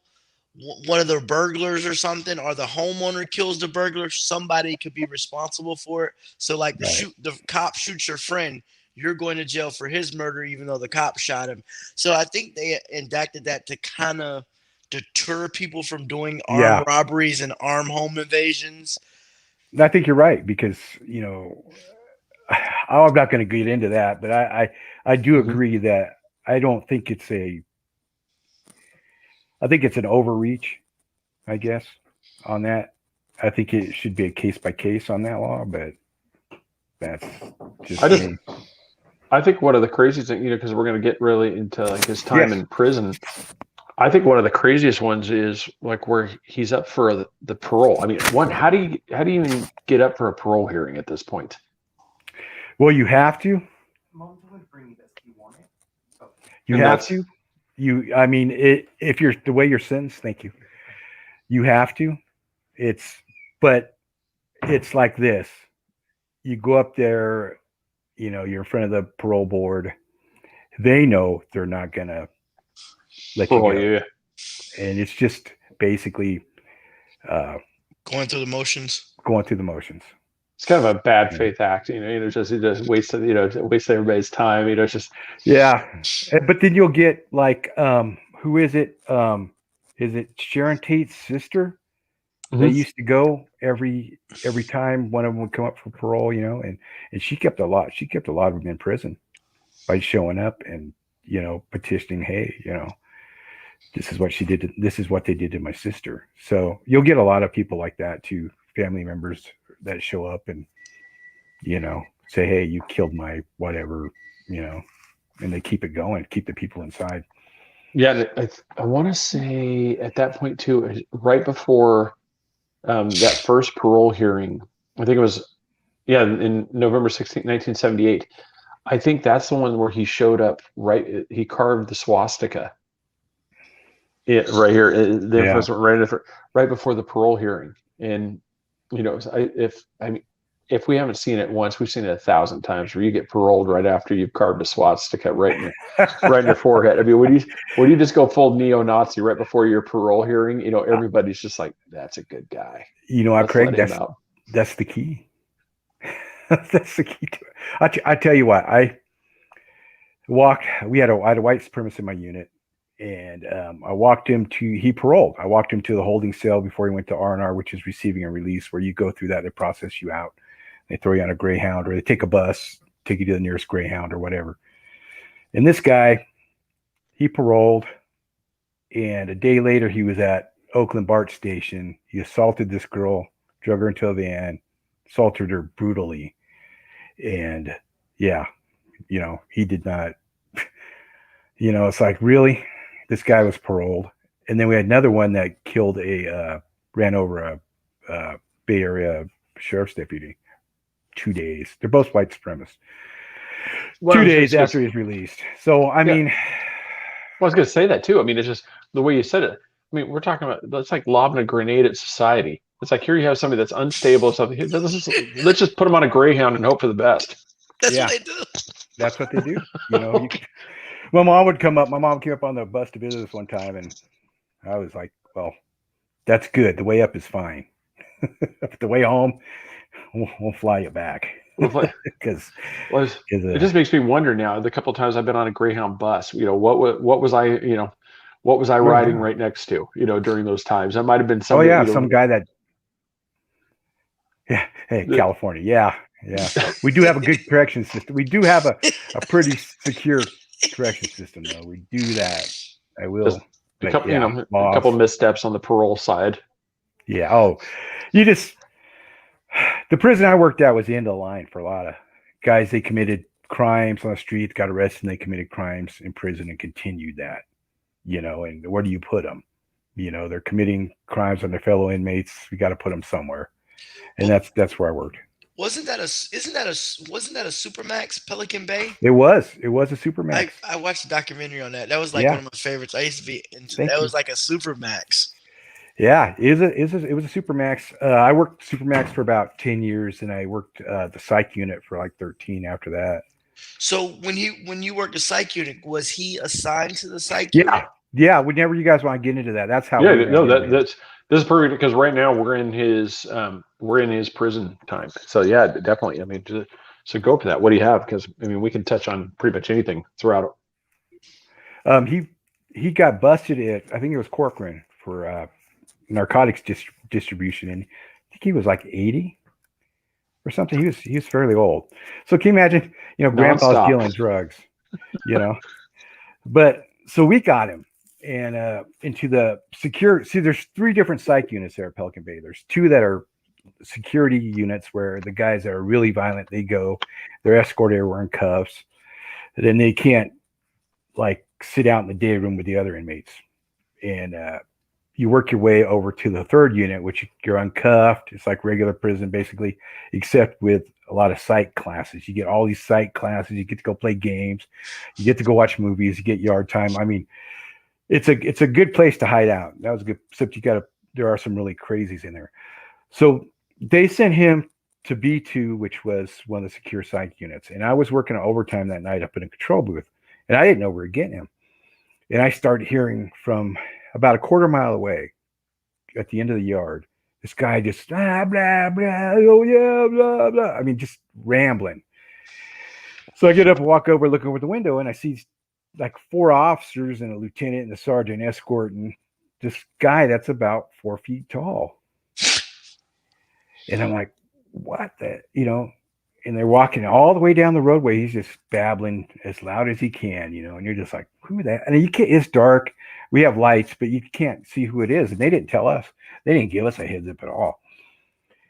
Speaker 7: one of the burglars or something, or the homeowner kills the burglar, somebody could be responsible for it. So like the cop shoots your friend, you're going to jail for his murder, even though the cop shot him. So I think they enacted that to kind of deter people from doing armed robberies and armed home invasions.
Speaker 6: I think you're right, because I'm not going to get into that, but I do agree that I don't think I think it's an overreach, I guess, on that. I think it should be a case by case on that law, but that's just me.
Speaker 1: I think one of the craziest things, because we're going to get really into like his time in prison. I think one of the craziest ones is like where he's up for the parole. I mean, how do you even get up for a parole hearing at this point? Well,
Speaker 6: you have to. You have to. If you're the way you're sentenced, thank you. You have to. But it's like this. You go up there, you're in front of the parole board. They know they're not gonna let you go. Yeah. And it's just basically
Speaker 7: going through the motions.
Speaker 1: It's kind of a bad faith act, just waste everybody's time, just
Speaker 6: But then you'll get like who is it? Is it Sharon Tate's sister? They used to go every time one of them would come up for parole, and she kept a lot of them in prison by showing up and petitioning, hey, this is what she did. This is what they did to my sister. So you'll get a lot of people like that too, family members that show up and, say, hey, you killed my whatever, and they keep it going, keep the people inside.
Speaker 1: Yeah. I want to say at that point too, right before that first parole hearing, I think it was, in November 16th, 1978. I think that's the one where he showed up, right? He carved the swastika. Right here, right before the parole hearing, and if we haven't seen it once, we've seen it 1,000 times. Where you get paroled right after you've carved a swastika right in your forehead. I mean, when you just go full neo-Nazi right before your parole hearing, everybody's just like, that's a good guy.
Speaker 6: Craig, that's the key. That's the key to it. I tell you what, we had a white supremacist in my unit. And I walked him he paroled. I walked him to the holding cell before he went to R&R, which is receiving and release, where you go through that, they process you out. They throw you on a Greyhound, or they take a bus, take you to the nearest Greyhound or whatever. And this guy, he paroled, and a day later he was at Oakland BART station. He assaulted this girl, drug her into a van, assaulted her brutally. And he did not, it's like, really? This guy was paroled. And then we had another one that killed ran over a Bay Area sheriff's deputy. 2 days. They're both white supremacists. 2 days after he's released. So, I mean.
Speaker 1: Well, I was going to say that too. I mean, it's just the way you said it. I mean, we're talking about, it's like lobbing a grenade at society. It's like, here you have somebody that's unstable. Something. Let's just put them on a Greyhound and hope for the best.
Speaker 7: That's what they do.
Speaker 6: That's what they do. My mom came up on the bus to visit us one time, and I was like, well, that's good. The way up is fine. The way home, we'll fly you back. Because
Speaker 1: it just makes me wonder now, the couple of times I've been on a Greyhound bus, what was I riding right next to, during those times? That might have been some
Speaker 6: guy that Yeah. Hey, California. Yeah. Yeah. We do have a good correction system. We do have a pretty secure correction system, though. We do that. I will.
Speaker 1: Just a
Speaker 6: But
Speaker 1: couple,
Speaker 6: yeah,
Speaker 1: a couple missteps on the parole side.
Speaker 6: yeah. Oh, you just the prison I worked at was the end of the line for a lot of guys. They committed crimes on the streets, got arrested, and they committed crimes in prison and continued that. And where do you put them? They're committing crimes on their fellow inmates. We got to put them somewhere, and that's where I worked.
Speaker 7: Wasn't that a Supermax, Pelican Bay?
Speaker 6: It was a Supermax.
Speaker 7: I watched a documentary on that. That was like
Speaker 6: Yeah.
Speaker 7: one of my favorites. I used to be into
Speaker 6: Thank
Speaker 7: that.
Speaker 6: you.
Speaker 7: Was like a Supermax.
Speaker 6: Yeah, it was a Supermax. I worked Supermax for about 10 years, and I worked the psych unit for like 13 after that.
Speaker 7: So when you worked the psych unit, was he assigned to the psych unit?
Speaker 6: Yeah. Whenever you guys want to get into that, that's how.
Speaker 1: Yeah, no, this is perfect because right now we're in his prison time. So yeah, definitely. I mean, so go for that. What do you have? Because I mean, we can touch on pretty much anything throughout.
Speaker 6: He got busted at, I think it was Corcoran for narcotics distribution, and I think he was like 80 or something. He was fairly old. So can you imagine, grandpa's
Speaker 1: Non-stop.
Speaker 6: dealing drugs, But so we got him and into the secure. See, there's 3 different psych units there at Pelican Bay. There's 2 that are security units where the guys that are really violent, they're escorted everywhere in cuffs. And then they can't like sit out in the day room with the other inmates. And you work your way over to the 3rd unit, which you're uncuffed. It's like regular prison, basically, except with a lot of psych classes. You get all these psych classes. You get to go play games. You get to go watch movies. You get yard time. I mean, it's a good place to hide out. That was good. Except there are some really crazies in there. So they sent him to B2, which was one of the secure psych units. And I was working overtime that night up in a control booth, and I didn't know we were getting him. And I started hearing from about a quarter mile away at the end of the yard, this guy just blah, blah, blah, oh yeah, blah, blah. I mean, just rambling. So I get up and walk over, look over the window, and I see like 4 officers and a lieutenant and a sergeant escorting this guy that's about 4 feet tall. And I'm like, what the, and they're walking all the way down the roadway. He's just babbling as loud as he can, and you're just like, who that? And you can't, it's dark. We have lights, but you can't see who it is. And they didn't tell us. They didn't give us a heads up at all.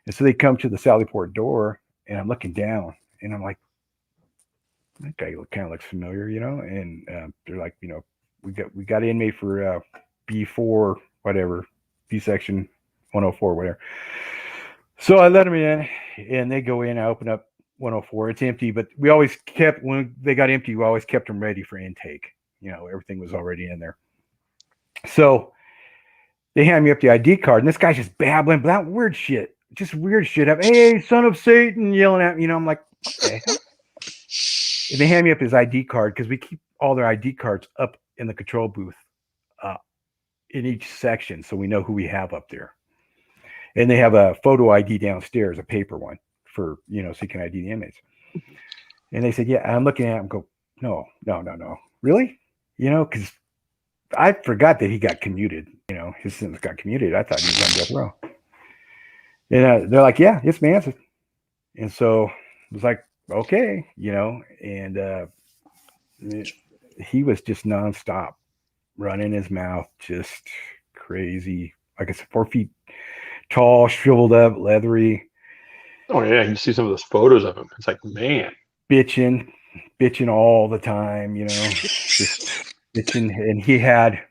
Speaker 6: And so they come to the Sallyport door, and I'm looking down, and I'm like, that guy kind of looks familiar, And they're like, we got an inmate for B4, whatever, B section 104, whatever. So I let them in, and they go in. I open up 104. It's empty, but we always kept, when they got empty, we always kept them ready for intake. Everything was already in there. So they hand me up the ID card, and this guy's just babbling about weird shit. Just weird shit. Hey, son of Satan, yelling at me. I'm like, okay. And they hand me up his ID card because we keep all their ID cards up in the control booth in each section, so we know who we have up there. And they have a photo ID downstairs, a paper one for, so you can ID the inmates. And they said, yeah. And I'm looking at him and go, no. Really? Because I forgot that he got commuted. His sentence got commuted. I thought he was on death row. And they're like, yeah, it's Manson. And so it was like, okay, and he was just nonstop running his mouth, just crazy. Like I said, 4 feet tall, shriveled up, leathery.
Speaker 1: Oh yeah, you see some of those photos of him. It's like, man,
Speaker 6: bitching all the time, just bitching. And he had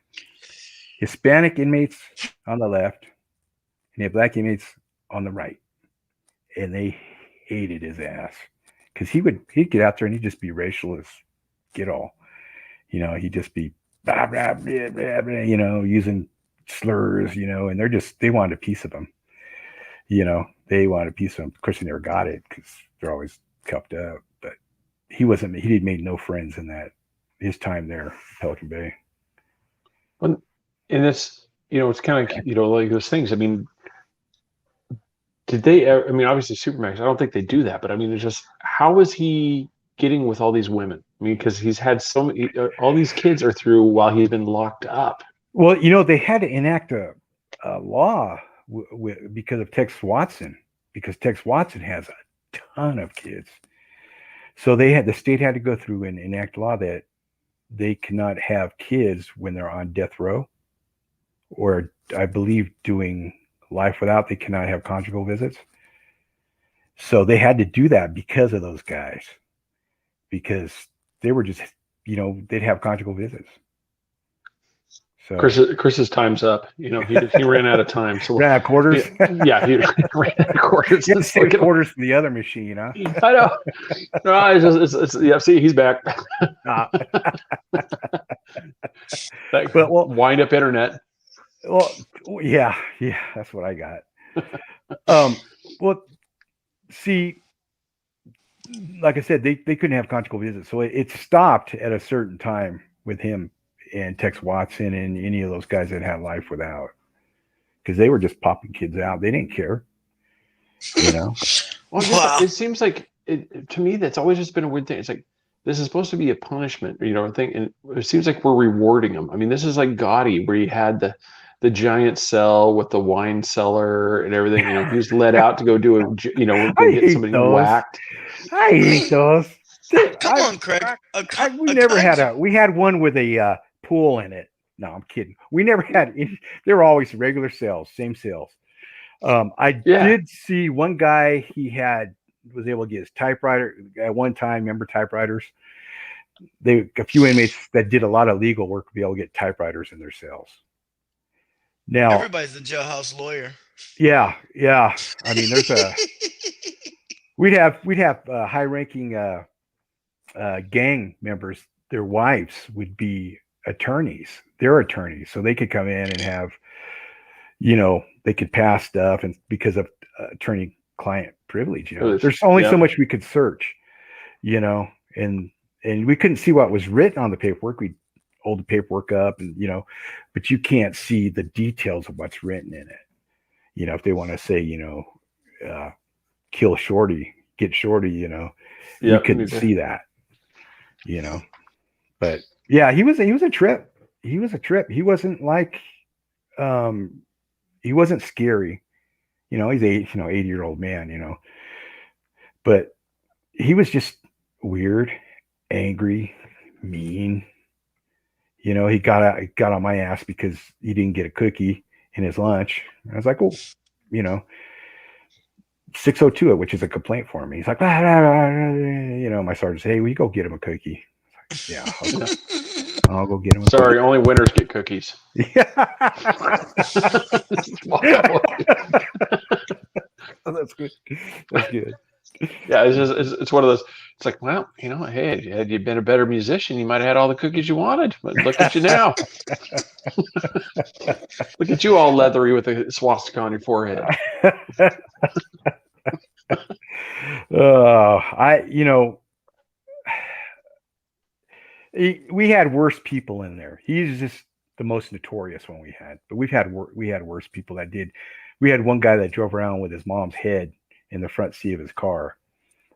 Speaker 6: Hispanic inmates on the left, and he had black inmates on the right, and they hated his ass because he'd get out there and he'd just be racial as get all. He'd just be blah, blah, blah, blah, blah, using slurs, and they wanted a piece of him. They wanted a piece of him. Of course, they never got it because they're always cuffed up. But he made no friends in his time there at Pelican Bay.
Speaker 1: And it's, it's kind of, like those things. I mean, did they ever, obviously Supermax, I don't think they do that, but it's just, how is he getting with all these women? Because he's had so many, all these kids are through while he's been locked up.
Speaker 6: Well, they had to enact a law because of Tex Watson. because Tex Watson has a ton of kids. So the state had to go through and enact law that they cannot have kids when they're on death row, or I believe doing life without, they cannot have conjugal visits. So they had to do that because of those guys, because they were just, they'd have conjugal visits. So
Speaker 1: Chris's time's up. He ran out of time. So
Speaker 6: ran out of quarters.
Speaker 1: Yeah, he ran out of quarters.
Speaker 6: You have to save quarters from the other machine, huh?
Speaker 1: I know. No, it's yeah. See, he's back. Wind up internet.
Speaker 6: Well, yeah, that's what I got. Well, see, like I said, they couldn't have conjugal visits, so it stopped at a certain time with him and Tex Watson and any of those guys that had life without, because they were just popping kids out. They didn't care,
Speaker 1: Well, wow. It seems like to me that's always just been a weird thing. It's like this is supposed to be a punishment, thing, and it seems like we're rewarding them. I mean, this is like Gotti, where he had the giant cell with the wine cellar and everything. He was let out to go go get somebody whacked.
Speaker 6: I hate those.
Speaker 7: Come on, Craig.
Speaker 6: We had one with a pool in it. No, I'm kidding. We never had any. They were always regular cells, same cells. I did see one guy, was able to get his typewriter at one time. Remember typewriters? A few inmates that did a lot of legal work would be able to get typewriters in their cells. Now
Speaker 7: everybody's a jailhouse lawyer.
Speaker 6: Yeah. I mean, we'd have high-ranking gang members. Their wives would be attorneys. They're attorneys, so they could come in and have, they could pass stuff, and because of attorney-client privilege, there's only so much we could search, and we couldn't see what was written on the paperwork. We'd hold the paperwork up, and but you can't see the details of what's written in it. If they want to say, kill Shorty, get Shorty, you couldn't see that, But yeah, he was a trip. He was a trip. He wasn't like, he wasn't scary. He's 80-year-old man, but he was just weird, angry, mean. He got on my ass because he didn't get a cookie in his lunch. I was like, well, 602 it, which is a complaint for me. He's like, my sergeant said, hey, will you go get him a cookie? Like, yeah, I'll go get him.
Speaker 1: Sorry, only winners get cookies.
Speaker 6: Yeah. Oh, that's good. That's good.
Speaker 1: Yeah, it's one of those. It's like, well, hey, had you been a better musician, you might have had all the cookies you wanted. But look at you now. Look at you all leathery with a swastika on your forehead.
Speaker 6: We had worse people in there. He's just the most notorious one we had. But we had worse people that did. We had one guy that drove around with his mom's head in the front seat of his car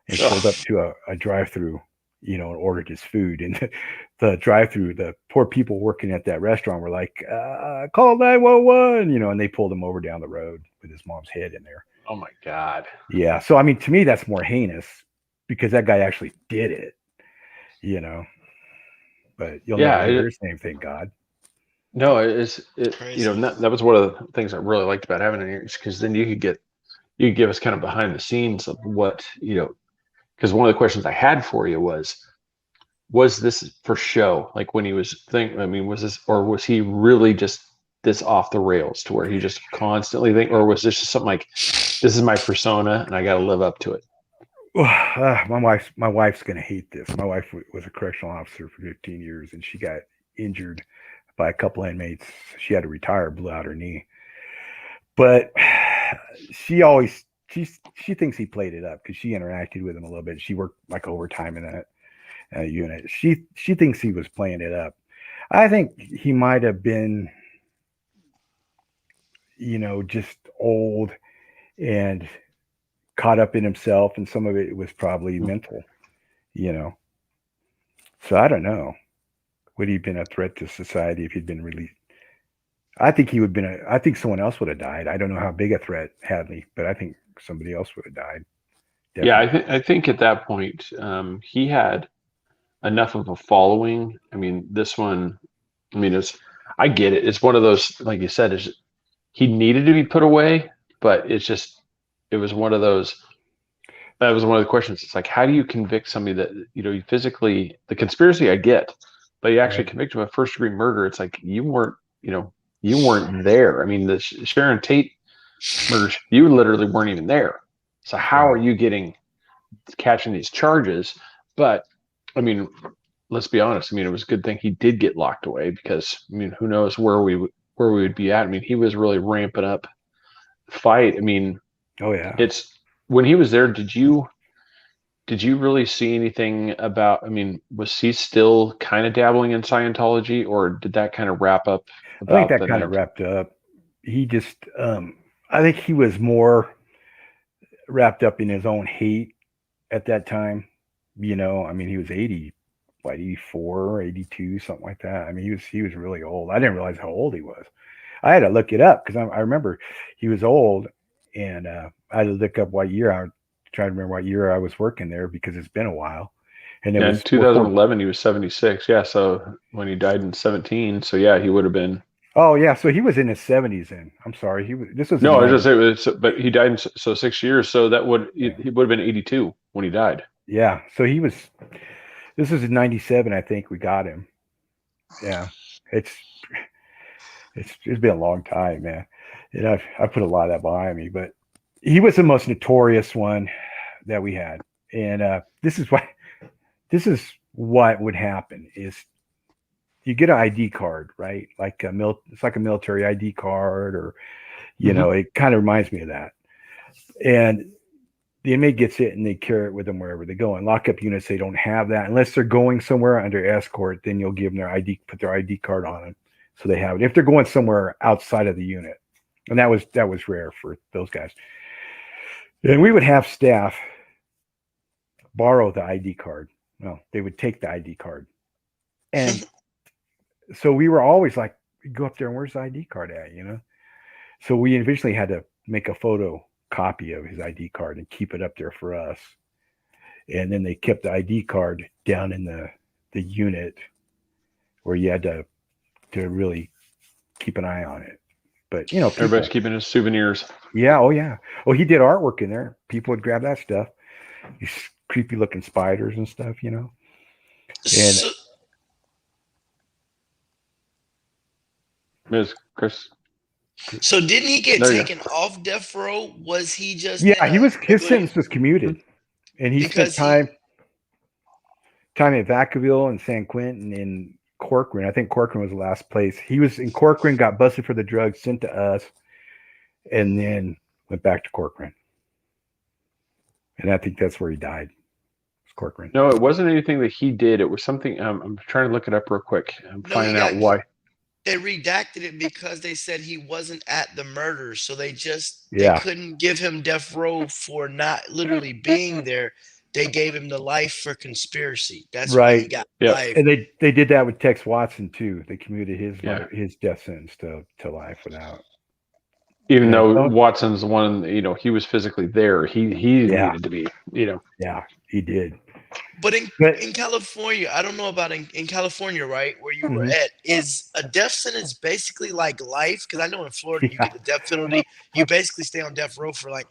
Speaker 6: and pulled up to a drive-through, and ordered his food. And the drive-through, the poor people working at that restaurant were like, call 911, and they pulled him over down the road with his mom's head in there.
Speaker 1: Oh my God.
Speaker 6: Yeah. So, I mean, to me, that's more heinous because that guy actually did it, but you'll never hear his name, thank God.
Speaker 1: No, that was one of the things I really liked about having it here, because then you could give us kind of behind the scenes of what, because one of the questions I had for you was this for show? Like when he was was this, or was he really just this off the rails to where he just constantly or was this just something like, this is my persona and I got to live up to it?
Speaker 6: My wife's going to hate this. My wife was a correctional officer for 15 years and she got injured by a couple inmates. She had to retire, blew out her knee. But she thinks he played it up because she interacted with him a little bit. She worked like overtime in that unit. She thinks he was playing it up. I think he might have been, just old and caught up in himself, and some of it was probably mental, So I don't know. Would he have been a threat to society if he'd been released? I think I think someone else would have died. I don't know how big a threat Hadley, but I think somebody else would have died.
Speaker 1: Yeah,
Speaker 6: Definitely.
Speaker 1: I think at that point, he had enough of a following. I mean, this one, I mean, I get it. It's one of those, like you said, is he needed to be put away, but it was one of those. That was one of the questions. It's like, how do you convict somebody that you physically the conspiracy I get, but you actually
Speaker 6: Right.
Speaker 1: convict him of first degree murder? It's like you weren't there. I mean, the Sharon Tate murder, you literally weren't even there. So how are
Speaker 6: Right.
Speaker 1: you catching these charges? But I mean, let's be honest. I mean, it was a good thing he did get locked away because I mean, who knows where we would be at? I mean, he was really ramping up the fight. I mean,
Speaker 6: Oh yeah.
Speaker 1: it's when he was there. Did you really see anything about? I mean, was he still kind of dabbling in Scientology, or did that kind of wrap up
Speaker 6: I think
Speaker 1: about
Speaker 6: that
Speaker 1: the
Speaker 6: kind of
Speaker 1: 90s?
Speaker 6: wrapped up. He just, I think he was more wrapped up in his own hate at that time. I mean, he was 80, what, 84, 82, something like that. I mean, he was really old. I didn't realize how old he was. I had to look it up because I remember he was old, and I had to look up what year. I trying to remember what year I was working there because it's been a while, and it
Speaker 1: Yeah, in
Speaker 6: was before.
Speaker 1: 2011 he was 76. Yeah, so when he died in 17, so yeah, he would have been.
Speaker 6: Oh yeah, so he was in his 70s then. I'm sorry, he was. This was in
Speaker 1: No, I was just
Speaker 6: 90.
Speaker 1: saying, but he died in so 6 years, so that would
Speaker 6: Yeah,
Speaker 1: he would have been 82 when he died.
Speaker 6: yeah. So he was. This was in 97, I think we got him. Yeah, it's it's been a long time, man. And I put a lot of that behind me, but he was the most notorious one that we had, and this is what would happen is you get an ID card, right? Like it's like a military ID card, or it kind of reminds me of that. And the inmate gets it and they carry it with them wherever they go. And lockup units, they don't have that unless they're going somewhere under escort. Then you'll give them their ID, put their ID card on them, so they have it. If they're going somewhere outside of the unit, and that was rare for those guys. And we would have staff borrow the ID card. Well, they would take the ID card, and so we were always like, go up there and where's the ID card at? So we eventually had to make a photo copy of his ID card and keep it up there for us. And then they kept the ID card down in the unit where you had to really keep an eye on it. But
Speaker 1: Everybody's keeping his souvenirs.
Speaker 6: yeah, oh yeah. Oh, he did artwork in there. People would grab that stuff. These creepy looking spiders and stuff, And
Speaker 7: So,
Speaker 1: Ms. Chris,
Speaker 7: so didn't he get
Speaker 1: there you
Speaker 7: taken off death row? Was he just
Speaker 6: yeah,
Speaker 7: in
Speaker 6: he
Speaker 7: a
Speaker 6: was. His
Speaker 7: regular-
Speaker 6: sentence was commuted, and he spent
Speaker 7: because he
Speaker 6: time at Vacaville and San Quentin and Corcoran. I think Corcoran was the last place. He was in Corcoran, got busted for the drugs, sent to us, and then went back to Corcoran. And I think that's where he died. Was Corcoran.
Speaker 1: no, it wasn't anything that he did. It was something. I'm trying to look it up real quick. I'm
Speaker 7: No,
Speaker 1: finding out why.
Speaker 7: they redacted it because they said he wasn't at the murder, so they
Speaker 6: Yeah.
Speaker 7: couldn't give him death row for not literally being there. They gave him the life for conspiracy. That's why he
Speaker 6: Right.
Speaker 7: got
Speaker 1: Yep.
Speaker 7: life.
Speaker 6: And they did that with Tex Watson too. They commuted
Speaker 1: Yeah.
Speaker 6: his death sentence to life without.
Speaker 1: Even
Speaker 6: Yeah.
Speaker 1: though Watson's the one, he was physically there. He
Speaker 6: Yeah.
Speaker 1: needed to be,
Speaker 6: Yeah, he did.
Speaker 7: But
Speaker 6: But
Speaker 7: in California, I don't know about in California, right, where you were
Speaker 6: Mhm.
Speaker 7: at, is a death sentence basically like life? Because I know in Florida, you
Speaker 6: Yeah.
Speaker 7: get the death penalty. You basically stay on death row for like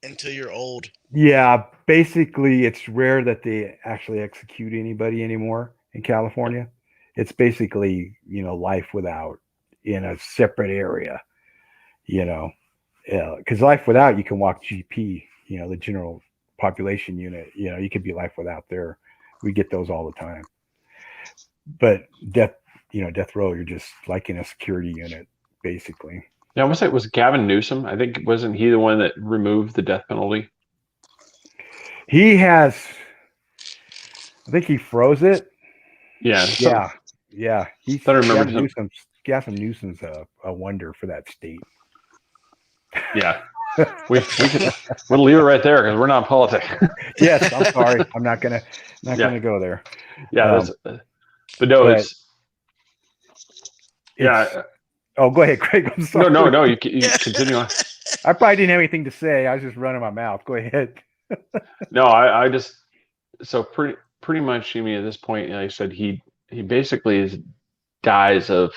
Speaker 7: until you're old.
Speaker 6: yeah, basically, it's rare that they actually execute anybody anymore in California. It's basically, life without in a separate area, because life without, you can walk GP, the general population unit, you could be life without there. We get those all the time. But death row, you're just like in a security unit, basically.
Speaker 1: Yeah, I want to say it was Gavin Newsom. I think wasn't he the one that removed the death penalty?
Speaker 6: I think he froze it.
Speaker 1: Yeah.
Speaker 6: Yeah.
Speaker 1: I remember him.
Speaker 6: Gavin Newsom's a wonder for that state.
Speaker 1: Yeah. We'll leave it right there because we're not in politics.
Speaker 6: Yes, I'm sorry. I'm not gonna go there.
Speaker 1: Yeah, but no, it's yeah.
Speaker 6: Oh, go ahead, Craig. I'm sorry.
Speaker 1: No. You continue on.
Speaker 6: I probably didn't have anything to say. I was just running my mouth. Go ahead.
Speaker 1: No, I just so pretty much. I mean, at this point, like I said, he basically dies of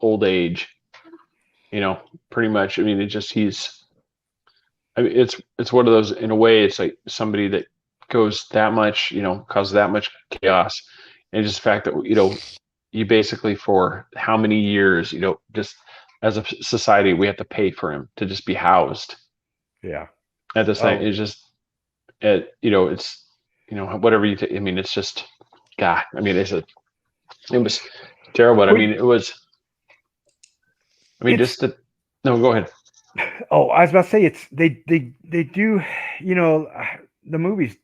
Speaker 1: old age. Pretty much. I mean, it just he's. I mean, it's one of those. In a way, it's like somebody that goes that much, causes that much chaos, and just the fact that you basically for how many years, just as a society, we have to pay for him to just be housed.
Speaker 6: Yeah.
Speaker 1: At this time,
Speaker 6: Oh,
Speaker 1: it's just, it's, whatever I mean, it's just, God. I mean, it was terrible. But I mean, it was. I mean,
Speaker 6: it's.
Speaker 1: No, go ahead.
Speaker 6: Oh, I was about to say they do. The movies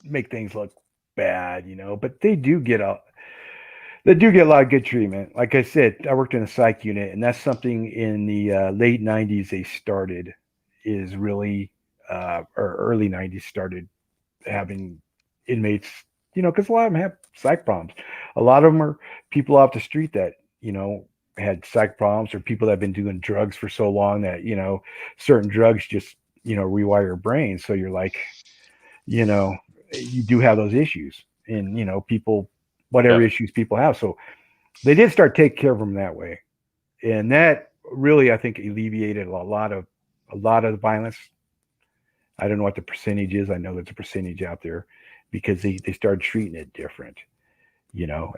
Speaker 6: make things look bad, but they do get a lot of good treatment. Like I said, I worked in a psych unit, and that's something in the late '90s they started. Is really or early '90s started having inmates, because a lot of them have psych problems. A lot of them are people off the street that had psych problems, or people that have been doing drugs for so long that certain drugs just rewire your brain. So you're like, you do have those issues, and people, whatever
Speaker 1: Yeah.
Speaker 6: issues people have. So they did start taking care of them that way, and that really, I think, alleviated a lot of the violence. I don't know what the percentage is. I know there's a percentage out there because they started treating it different,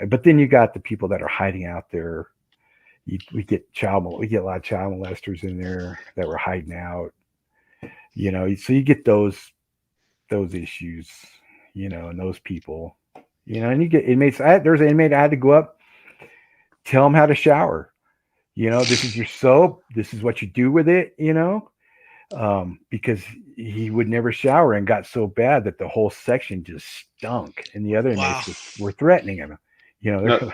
Speaker 6: But then you got the people that are hiding out there. We get a lot of child molesters in there that were hiding out, So you get those issues, and those people, and you get inmates. There's an inmate I had to go up, tell him how to shower. This is your soap. This is what you do with it. Because he would never shower and got so bad that the whole section just stunk, and the other inmates were threatening him.
Speaker 1: No,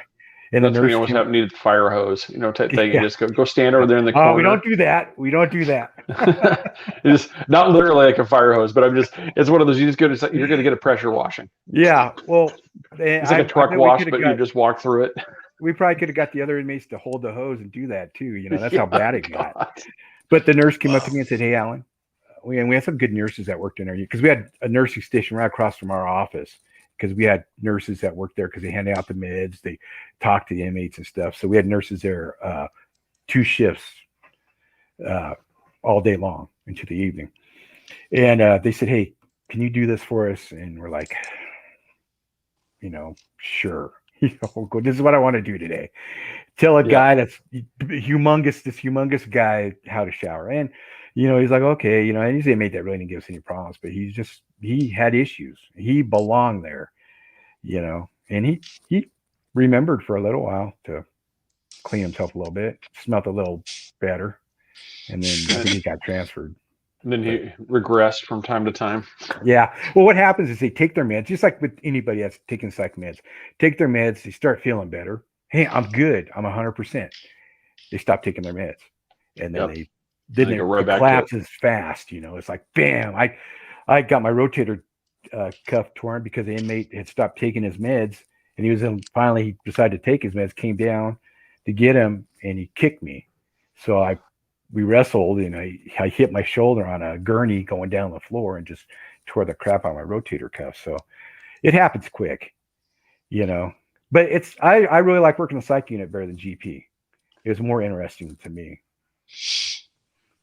Speaker 6: And the
Speaker 1: that's when you
Speaker 6: nurse
Speaker 1: almost need the fire hose, type thing.
Speaker 6: Yeah.
Speaker 1: You just go stand over there in the corner.
Speaker 6: We don't do that. We don't do that.
Speaker 1: It's not literally like a fire hose, but it's one of those. You're going to get a pressure washing.
Speaker 6: Yeah. Well,
Speaker 1: It's like a truck wash, but you just walk through it.
Speaker 6: We probably could have got the other inmates to hold the hose and do that too. That's how bad it got.
Speaker 1: God.
Speaker 6: But the nurse came up to me and said, "Hey, Alan, we had some good nurses that worked in there, because we had a nursing station right across from our office, because we had nurses that worked there because they handed out the meds, they talked to the inmates and stuff. So we had nurses there 2 shifts all day long into the evening. And they said, "Hey, can you do this for us?" And we're like, sure. This is what I want to do today. Tell a guy that's humongous, this humongous guy, how to shower. And, he's like, okay, and he's an inmate that really didn't give us any problems, but he had issues. He belonged there, and he remembered for a little while to clean himself a little bit, smelled a little better. And then I think he got transferred.
Speaker 1: And then he regressed from time to time.
Speaker 6: Yeah. Well, what happens is they take their meds, just like with anybody that's taking psych meds, take their meds, they start feeling better. Hey, I'm good. I'm 100%. They stop taking their meds. And then it collapses fast. It's like, bam, I got my rotator cuff torn because the inmate had stopped taking his meds, and finally he decided to take his meds, came down to get him, and he kicked me. So we wrestled, and I hit my shoulder on a gurney going down the floor and just tore the crap out of my rotator cuff. So it happens quick, But I really like working the psych unit better than GP. It was more interesting to me.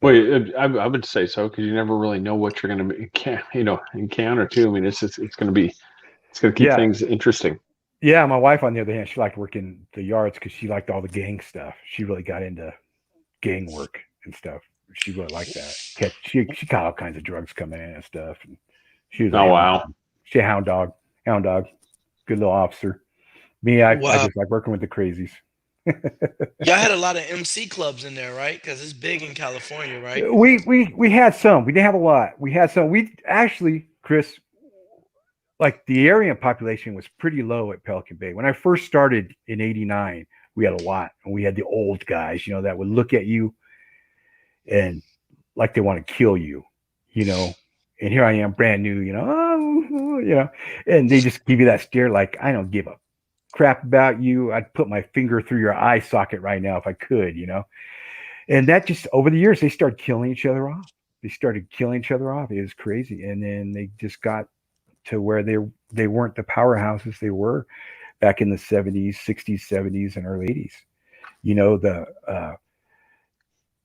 Speaker 1: Well, I would say so, because you never really know what you're going to encounter too. I mean, it's going to keep things interesting.
Speaker 6: Yeah, my wife, on the other hand, she liked working the yards because she liked all the gang stuff. She really got into gang work and stuff. She really liked that. She got all kinds of drugs coming in and stuff. And she was she a hound dog, good little officer. Me, I just like working with the crazies.
Speaker 7: Y'all had a lot of MC clubs in there, right? Because it's big in California, right?
Speaker 6: We had some. We didn't have a lot. We had some. We actually, Chris, like the Aryan population was pretty low at Pelican Bay. When I first started in '89, we had a lot, and we had the old guys, that would look at you and like they want to kill you, And here I am, brand new, and they just give you that stare like, I don't give a crap about you. I'd put my finger through your eye socket right now if I could, And that just over the years, they started killing each other off. It was crazy. And then they just got to where they weren't the powerhouses they were back in the 70s, 60s, 70s, and early 80s. You know, the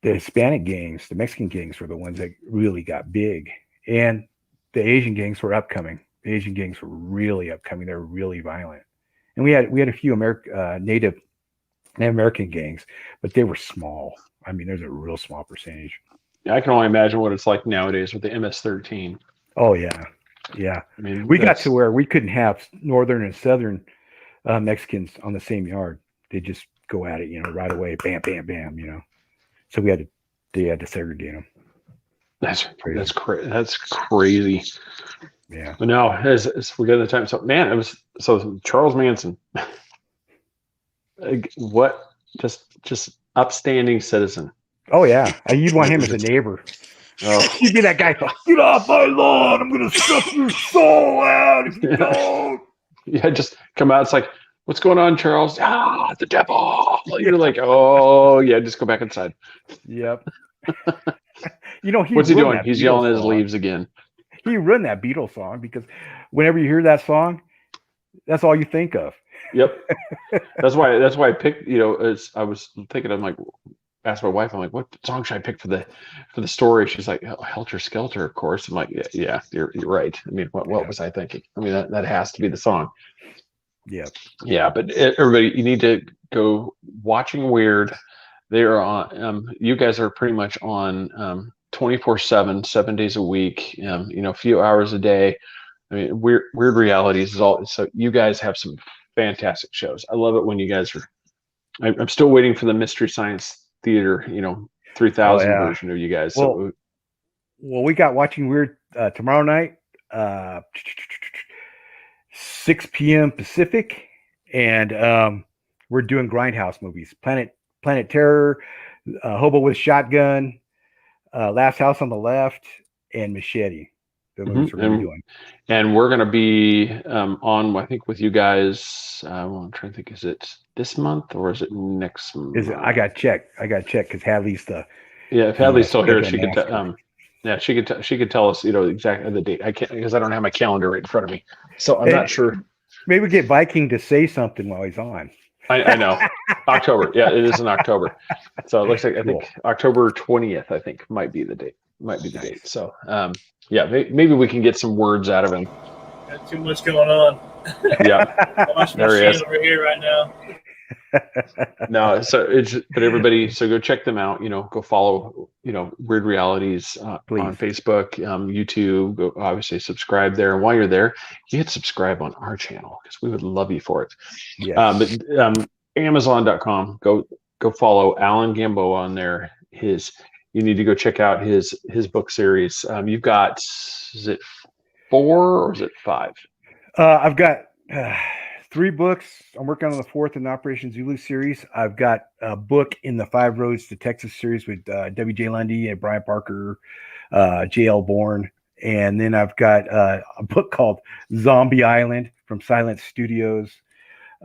Speaker 6: Hispanic gangs, the Mexican gangs were the ones that really got big. And the Asian gangs were upcoming. The Asian gangs were really upcoming. They were really violent. And we had a few Native American gangs, but they were small. I mean, there's a real small percentage.
Speaker 1: I can only imagine what it's like nowadays with the MS-13.
Speaker 6: Oh yeah. Yeah.
Speaker 1: I mean,
Speaker 6: we got to where we couldn't have northern and southern Mexicans on the same yard. They just go at it, you know, right away, bam, bam, bam, you know. So they had to segregate them.
Speaker 1: That's crazy.
Speaker 6: Yeah.
Speaker 1: But no, as we get the time, so Charles Manson, what just upstanding citizen.
Speaker 6: Oh yeah, you'd want him as a neighbor.
Speaker 1: Oh.
Speaker 6: You'd be that guy. Get off my lawn! I'm gonna suck your soul out if you don't.
Speaker 1: Yeah, just come out. It's like, what's going on, Charles? The devil. You're like, oh yeah, just go back inside.
Speaker 6: Yep. You know,
Speaker 1: what's he doing? He's yelling at his leaves again.
Speaker 6: He ruined that Beatles song because whenever you hear that song, that's all you think of.
Speaker 1: Yep. That's why I picked. You know, as I was thinking, I'm like, asked my wife, I'm like, what song should I pick for the story? She's like, Helter Skelter, of course. I'm like, yeah, you're right. I mean, what was I thinking? I mean, that has to be the song.
Speaker 6: Yeah.
Speaker 1: Yeah, but everybody, you need to go Watching Weird. They are on. You guys are pretty much on 24/7, 7 days a week. You know, a few hours a day. I mean, Weird Realities is all. So you guys have some fantastic shows. I love it when you guys are. I'm still waiting for the Mystery Science Theater, you know, 3000 version of you guys.
Speaker 6: Well, we got Watching Weird tomorrow night, 6 p.m. Pacific, and we're doing Grindhouse movies: Planet Terror, Hobo with Shotgun, Last House on the Left, and Machete. The movies we're gonna be doing.
Speaker 1: And we're going to be on, I think, with you guys. I'm trying to think, is it this month or is it next month?
Speaker 6: I got to check because Hadley's the.
Speaker 1: Yeah, if Hadley's still here, she could. She could tell us, you know, exactly the date. I can't because I don't have my calendar right in front of me, so I'm not sure.
Speaker 6: Maybe get Viking to say something while he's on.
Speaker 1: I know. October. Yeah, it is in October. So it looks like I think October 20th. I think might be the date. Date. So yeah, maybe we can get some words out of him.
Speaker 8: Got too much going on.
Speaker 1: Yeah,
Speaker 8: there he is over here right now.
Speaker 1: No, but everybody, so go check them out. You know, go follow. You know, Weird Realities on Facebook, YouTube. Go obviously subscribe there, and while you're there, you hit subscribe on our channel because we would love you for it.
Speaker 6: Yeah.
Speaker 1: But Amazon.com. Go follow Alan Gamboa on there. You need to go check out his book series. You've got, is it 4 or is it 5? I've
Speaker 6: got 3 books. I'm working on the 4th in the Operation Zulu series. I've got a book in the 5 Roads to Texas series with W.J. Lundy and Brian Parker, J.L. Bourne. And then I've got a book called Zombie Island from Silent Studios.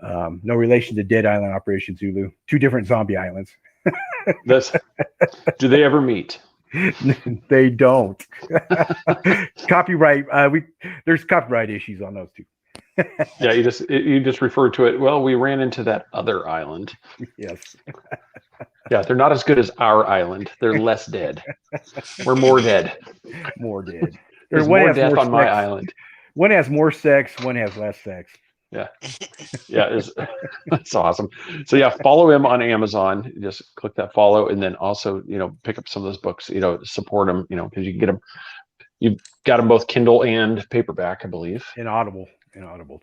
Speaker 6: No relation to Dead Island Operation Zulu. 2 different zombie islands.
Speaker 1: Do they ever meet?
Speaker 6: They don't. Copyright. There's copyright issues on those 2.
Speaker 1: Yeah, you just referred to it. Well, we ran into that other island.
Speaker 6: Yes.
Speaker 1: Yeah, they're not as good as our island. They're less dead. We're more dead.
Speaker 6: More dead.
Speaker 1: There's more death on my island.
Speaker 6: One has more sex. One has less sex.
Speaker 1: Yeah. That's awesome. So yeah, follow him on Amazon. Just click that follow, and then also, you know, pick up some of those books. You know, support them. You know, because you can get them. You've got them both Kindle and paperback, I believe.
Speaker 6: And Audible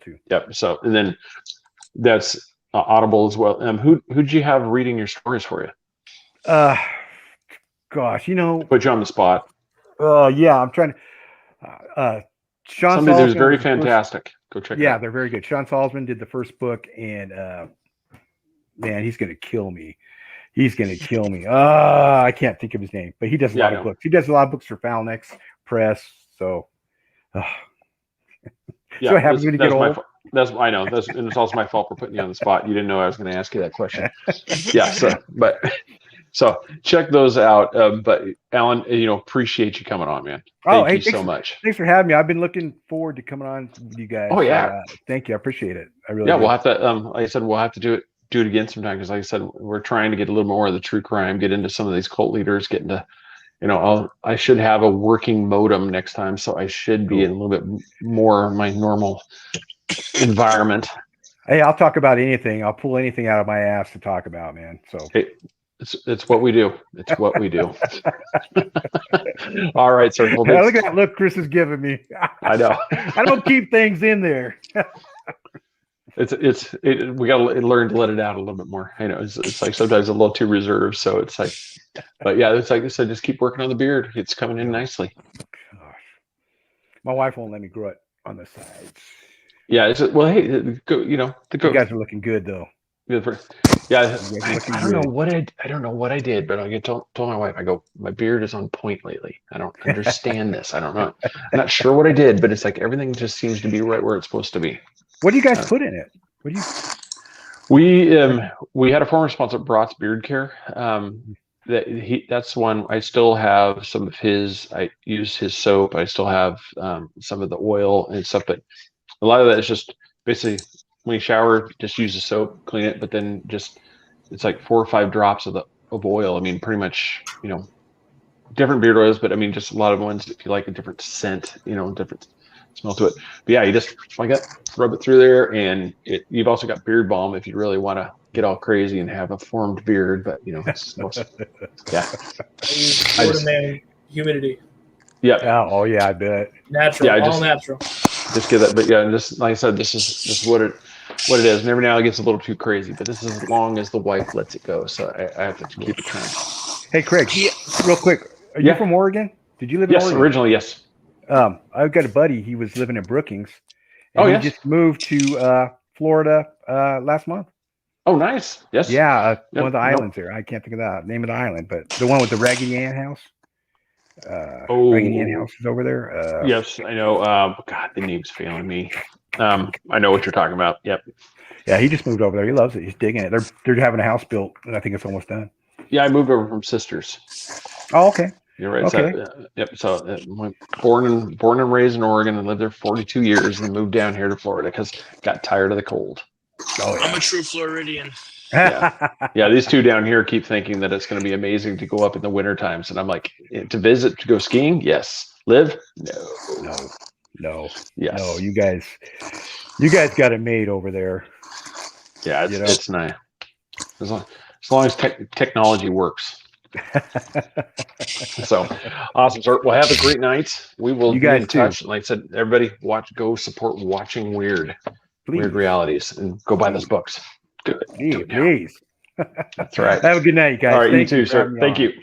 Speaker 6: too.
Speaker 1: Yep. So and then that's Audible as well. Who'd you have reading your stories for you?
Speaker 6: Gosh, you know,
Speaker 1: put you on the spot.
Speaker 6: Yeah, I'm trying to. Sean
Speaker 1: Somebody who's very fantastic. Go check it out.
Speaker 6: Yeah, they're very good. Sean Salzman did the first book, and man, he's going to kill me. I can't think of his name, but he does a lot of books. He does a lot of books for Falnex Press. So,
Speaker 1: yeah,
Speaker 6: so it happens when you get old.
Speaker 1: I know. And it's also my fault for putting you on the spot. You didn't know I was going to ask you that question. Yeah. So check those out. But Alan, appreciate you coming on, man. Thank you so much.
Speaker 6: Thanks for having me. I've been looking forward to coming on with you guys.
Speaker 1: Oh yeah.
Speaker 6: So, thank you. I appreciate it. I really.
Speaker 1: Yeah,
Speaker 6: do.
Speaker 1: we'll have to. Like I said, we'll have to do it again sometime because, like I said, we're trying to get a little more of the true crime, get into some of these cult leaders, get into. I should have a working modem next time, so I should be in a little bit more my normal environment. Hey,
Speaker 6: I'll talk about anything. I'll pull anything out of my ass to talk about, man. So
Speaker 1: it's what we do. It's what we do. All right, sir. Well,
Speaker 6: look at that look Chris is giving me.
Speaker 1: I know.
Speaker 6: I don't keep things in there.
Speaker 1: We got to learn to let it out a little bit more. I know it's like sometimes a little too reserved. So it's like, but yeah, it's like I said, just keep working on the beard. It's coming in nicely.
Speaker 6: Gosh. My wife won't let me grow it on the sides.
Speaker 1: Yeah. Well, hey, you
Speaker 6: guys are looking good though.
Speaker 1: Yeah. I don't know what I did, but I told my wife, I go, my beard is on point lately. I don't understand this. I don't know. I'm not sure what I did, but it's like everything just seems to be right where it's supposed to be.
Speaker 6: What do you guys put in it?
Speaker 1: We had a former sponsor, Brott's Beard Care. That's one. I still have some of his. I use his soap. I still have some of the oil and stuff, but a lot of that is just basically when you shower, just use the soap, clean it, but then it's like 4 or 5 drops of oil. I mean, pretty much, different beard oils, but I mean, just a lot of ones if you like a different scent, different smell to it. But yeah, you just like that, rub it through there, and you've also got beard balm if you really want to get all crazy and have a formed beard. But it's most, yeah.
Speaker 8: Florida man humidity.
Speaker 1: Yeah.
Speaker 6: Oh yeah, I bet.
Speaker 8: Natural. Yeah, all natural.
Speaker 1: Just get that, but yeah, just like I said, this is what it is. And every now and it gets a little too crazy, but this is as long as the wife lets it go. So I have to keep it trying.
Speaker 6: Hey Craig, real quick, are you from Oregon? Did you live in Oregon?
Speaker 1: Yes, originally, yes.
Speaker 6: I've got a buddy. He was living in Brookings. And he just moved to Florida last month.
Speaker 1: Oh, nice. Yes.
Speaker 6: Yeah, one of the islands there. I can't think of the name of the island, but the one with the Raggedy Ann house. Raggedy Ann house is over there.
Speaker 1: Yes, I know. God, the name's failing me. I know what you're talking about. Yep.
Speaker 6: Yeah, he just moved over there. He loves it. He's digging it. They're having a house built, and I think it's almost done.
Speaker 1: Yeah, I moved over from Sisters.
Speaker 6: Oh, okay.
Speaker 1: You're right.
Speaker 6: Okay.
Speaker 1: So, yep. So, born and raised in Oregon and lived there 42 years, and moved down here to Florida because got tired of the cold.
Speaker 7: Oh, yeah. I'm a true Floridian.
Speaker 1: Yeah. These two down here keep thinking that it's going to be amazing to go up in the winter times, and I'm like, to visit, to go skiing, yes. Live,
Speaker 6: no.
Speaker 1: Yes.
Speaker 6: No. You guys got it made over there.
Speaker 1: Yeah, it's nice as long as technology works. So awesome, sir. Well, have a great night. We will be in touch. Like I said, everybody go support Watching Weird Realities and go buy those books. Do it.
Speaker 6: Please.
Speaker 1: That's right.
Speaker 6: Have a good night, guys.
Speaker 1: All right, you too, sir. Thank you.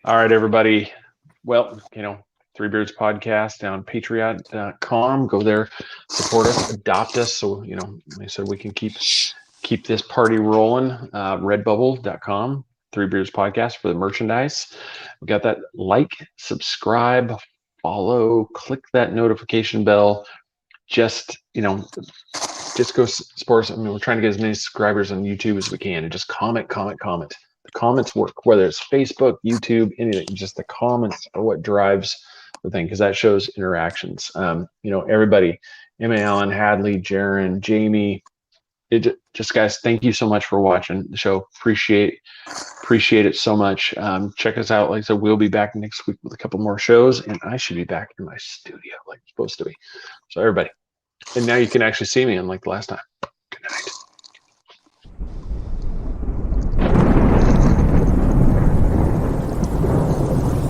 Speaker 1: All right, everybody. Well, Three Beards Podcast on Patreon.com. Go there, support us, adopt us. So, like I said, we can keep this party rolling. Redbubble.com. Three Beards Podcast for the merchandise. We got that. Like, subscribe, follow, click that notification bell. Just go support us. I mean, we're trying to get as many subscribers on YouTube as we can, and just comment. The comments work, whether it's Facebook, YouTube, anything. Just the comments are what drives the thing, because that shows interactions. Everybody, Emma, Allen, Hadley, Jaron, Jamie. Guys, thank you so much for watching the show. Appreciate it so much. Check us out. Like I said, we'll be back next week with a couple more shows, and I should be back in my studio like I'm supposed to be. So everybody, and now you can actually see me unlike the last time. Good night.